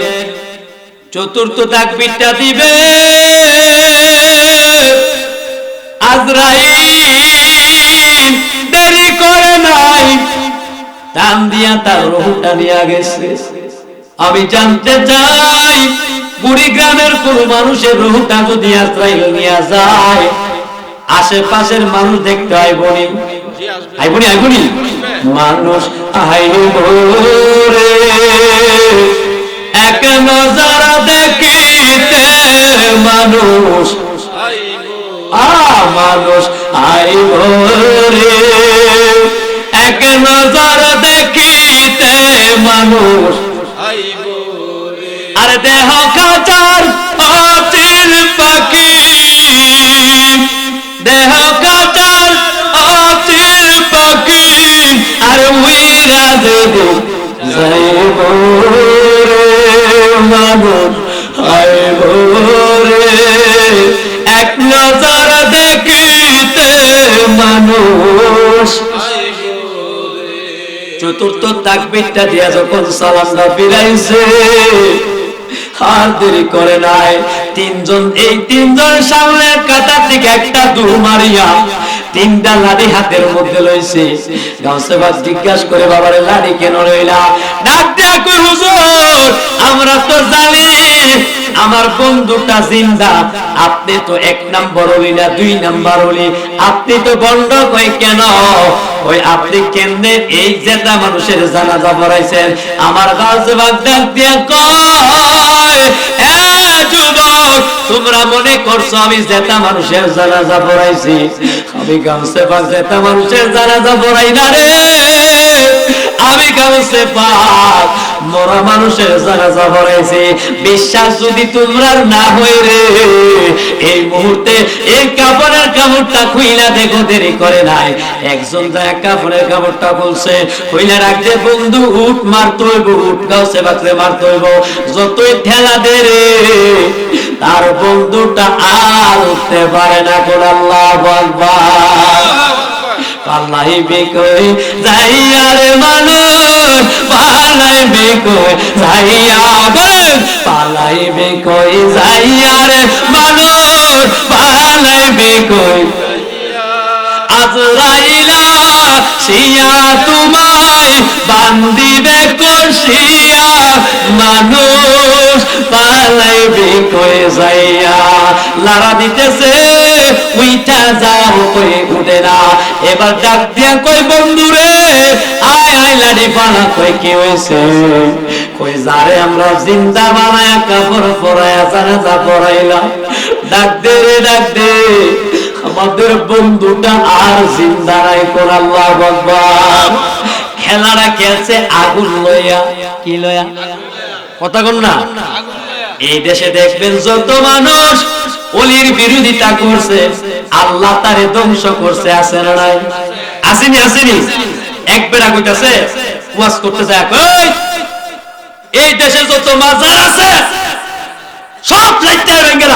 চতুর্থ তাকবীরটা দিবে আজরাইল দেরি করে নাই, টান দিয়া তার রূহটা নিয়ে গেছে। আমি জানতে চাই বুড়ি গ্রামের কোন মানুষের রূহটা যদি আজরাইল নিয়ে যায়, আশেপাশের মানুষ দেখতে আইবনি, আইবনি, আইবনি, মানুষ আইব রে এক নজর দেখিতে, মানুষ মানুষ আইব রে এক নজর দেখিতে, মানুষ আইব রে। আর দেহ কাচার অচিল পাখি, দেহ কাচার অচিল পাখি, আর উইরা দেব যাইব রে মানুষ আইব রে এক নজর দেখিতে, মানুষ। চতুর্থ তাকবীরটা দিয়া যখন সালামটা ফিরাইছে, আর দেরি করে নাই, তিনজন, এই তিনজন সামনে কাতার থেকে একটা দূর মারিয়া তিনটা লাঠি হাতের মধ্যে লইছে। গাউসে পাক জিজ্ঞাসা করে, বাবারে লাঠি কেন লইলা? ডাক দিয়া কই হুজুর আমরা তো জানি আমার বন্ধুটা জিন্দা, আপনি তো এক নাম্বার ওলি না দুই নাম্বার ওলি, আপনি তো বন্ধ কই কেন? ওই আপনি কেমনে এই জেতা মানুষের জানাজা পড়াইছেন? আমার গাউসে পাক ডাক দিয়া কয়, এ যুবক তোমরা মনে করছো আমি জেতা মানুষের জানাজা পড়াইছি? আমি গাউসে পাক জেতা মানুষের জানাজা পড়াই না রে, আমি গাউসে পাক মরা মানুষের জানাজা পড়াইছি। বিশ্বাস যদি তোমরা না হয় রে, এই মুহূর্তে এই কাপড়ের কাপড়টা খুইলা দেখো, দেরি করে নাই। একজন যায় কাপড়ের কাপড়টা বলছে খুইলা রাখতে, বন্ধু উঠ মারতে হইব, উঠ গাউসে পাকরে মারতে হইব, যতই ঠেলা দে রে তার বন্ধুটা আর উঠতে পারে না। কোন আল্লাহু আকবার। পালাইবে কই যাইয়া রে মানুষ, পালাইবে কই যাইয়া, পালাইবে কই যাইয়া রে মানুষ, পালাইবে কই। আজরাইলা সিয়া তোমায় বান্দিবে কষিয়া, মানুষ পালাইবে কই যাইয়া। লারা দিতেছে উইটা যাও কই উঠে না। এবার ডাক দিয়া কই বন্ধুরে আয় আয় লাডি পালা, কই কি হইছে? কই যারে আমরা জিন্দা বানায়া কাপড় পরায়া জানাজা পড়াইলাম, ডাক দে রে ডাক দে, আমাদের বন্ধুটা আর জিন্দা নাই। কোন আল্লাহু আকবার। খেলাটা খেলছে আগুন লইয়া, কি লইয়া? কথা কোন না? এই দেশে দেখবেন যত মানুষ ওলির বিরোধিতা করছে, আল্লাহ তারে ধ্বংস করছে, আছে না নাই? আসেনি আসেনি? এক বেড়া কইতাছে ওয়াজ করতে যায়, কই এই দেশে যত মাজার আছে সব লাইটটা ভেঙে গেল।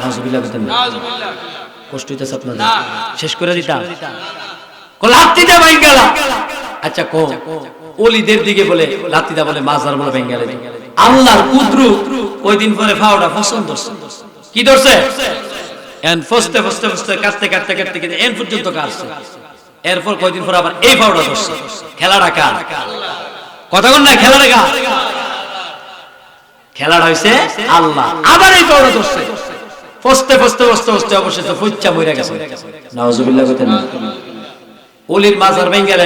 নাউজুবিল্লাহ বলেন না। কষ্ট হইতেছে আপনাদের? শেষ করে দিতাম। লাত্তিটা ভেঙে গেল। আচ্ছা কো ওলিদের দিকে বলে লাত্তিটা বলে মাজার বলে ভেঙে গেল। আল্লাহর কুদরত ওই দিন পরে ফাওড়া পছন্দ কি ধরছে এন ফস্তে ফস্তে ফস্তে কাটতে কাটতে কাটতে কিন্তু এন পর্যন্ত কাটছে। এরপর কয়দিন পর আবার এই ফাওড়া ধরছে। খেলাটা কার? কথা কোন না, খেলাটা কার? খেলাটা হইছে আল্লাহ। আবার এই ফাওড়া ধরছে। ফস্তে ফস্তে ফস্তে ফস্তে অবশেষে ফুচ্চা মরে গেছে। নাউজুবিল্লাহ বলেন না। ওলির মাজার ভেঙে গেল।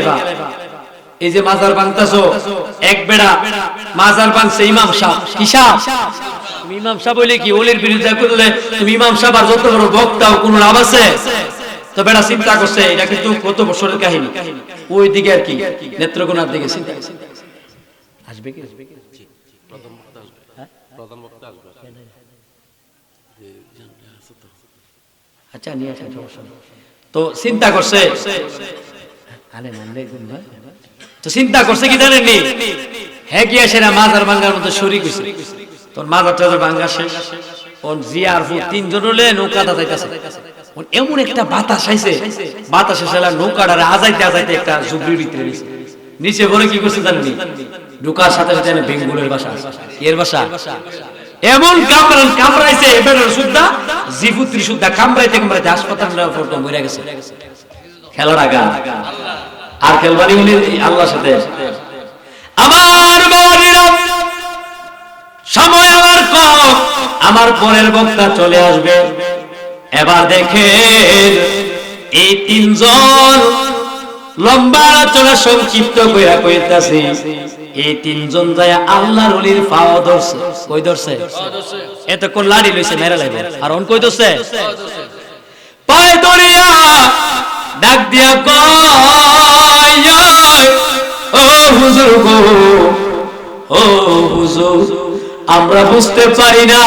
এই যে মাজার ভাঙতাছো, এক বেড়া মাজার ভাঙছে ইমাম সাহেব। কি সাহেব? তুমি ইমাম সাহেব বলে কি ওলির বিরুদ্ধে করলে তুমি ইমাম সাহেব আর যত বড় বক্তাও কোনো লাভ আছে? তো বেড়া চিন্তা করছে এটা কিন্তু কত বছরের কাহিনী। ওই দিকে আর কি নেত্রকোনার দিকে চিন্তা আসবে কি প্রধান বক্তা আসবে। প্রধান বক্তা আসবে। আচ্ছা নিয়ে আসেন, সমস্যা নেই। তো চিন্তা করছে তো চিন্তা করছে কি জানেননি? হ্যাঁ কি আসে না মাজার ভাঙ্গার মতো শরীর হইছে। তোর মাজার টাজার ভাঙ্গা শেষ। ওর জিয়ার ফুট তিনজন হলে নৌকাটা যাইতেছে। এমন একটা বাতাস আইছে, বাতাস এসে নৌকাটারে আজাইতে আজাইতে একটা জুবরির ভিতরে নিছে। নিচে পরে কি করছে জানেননি? ঢুকার সাথে সাথে বেঙ্গুলের বাসা। এর বাসা এমন কামড়াইছে এবার সুদ্ধা জিপুত্রি সুদ্ধা কামড়াইতে কামড়াইতে হাসপাতালে ফটো মরে গেছে। খেলার আগা আর খেলবানি হলে আল্লাহর সাথে। আমার বাবারা সময় আমার কম, আমার পরের বক্তা চলে আসবে। এবার দেখেন এই তিনজন লম্বা আলোচনা সংক্ষিপ্ত কইরা কইতাছি। এই তিনজন যায় আল্লাহর ওলির পাও ধরছে। কই ধরছে? এতক্ষণ লাড়ি লইছে মেরা লাগবে। আর অন কই ধরছে? পায়ে ধরিয়া ডাক দিয়া কয় ও হুজুর গো, ও হুজুর আমরা বুঝতে পারি না,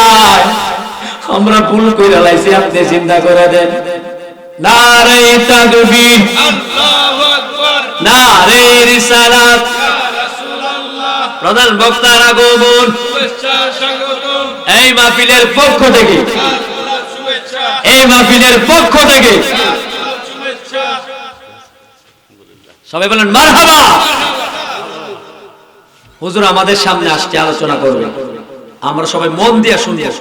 আমরা ভুল কইরা লাইছি, আপনি চিন্তা করে দেন। নারে তাকবীর, আল্লাহু আকবার, নারে রিসালাত, ইয়া রাসূলুল্লাহ। প্রধান বক্তার আগমন, শুভেচ্ছা স্বাগতম। এই মাহফিলের পক্ষ থেকে, শুভেচ্ছা। এই মাহফিলের পক্ষ থেকে শুভেচ্ছা। সবাই বলেন মারহাবা। হুজুর আমাদের সামনে আসছে, আলোচনা করবে। আমরা সবাই মন দিয়ে শুনবো,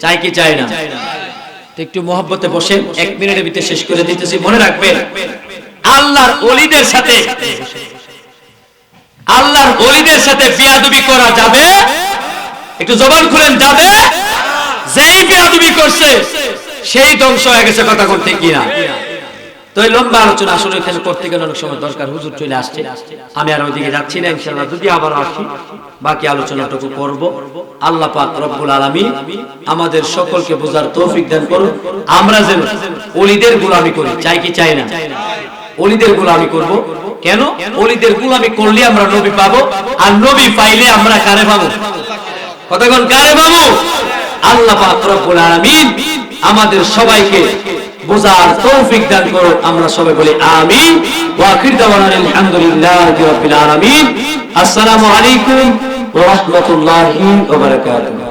চাই কি চাই না? একটু মহব্বতে বসে 1 মিনিটের ভিতরে শেষ করে দিতেছি। মনে রাখবেন আল্লাহর ওলিদের সাথে, আল্লাহর ওলিদের সাথে বিয়াদবি করা যাবে? একটু জবান খুলেন, যাবে? যেই বিয়াদবি করছে সেই ধ্বংস হয়ে গেছে। কথা করতে কিনা? তো এই লম্বা আলোচনা আসলে এখানে করতে গেলে অনেক সময় দরকার। হুজুর চলে আসছে, আমি আর ওইদিকে যাচ্ছি না। ইনশাআল্লাহ যদি আবার আসি বাকি আলোচনাটুকু করব। আল্লাহ পাক রব্বুল আলামিন আমাদের সকলকে বোঝার তৌফিক দান করুন। আমরা যেন ওলিদের গোলামি করি, চাই কি চাই না? ওলিদের গোলামি করব। কেন? ওলিদের গোলামি করলে আমরা নবী পাবো, আর নবী পাইলে আমরা কারে পাবো? কতক্ষণ কারে পাবো? আল্লাহ পাক রব্বুল আলামিন আমাদের সবাইকে বুঝার তৌফিক দান করুন। আমরা সবাই বলি আমিন। ওয়া আখির দাওয়ানা আলহামদুলিল্লাহি রাব্বিল আলামিন। আসসালামু আলাইকুম ওয়া রাহমাতুল্লাহি ওয়া বারাকাতুহু।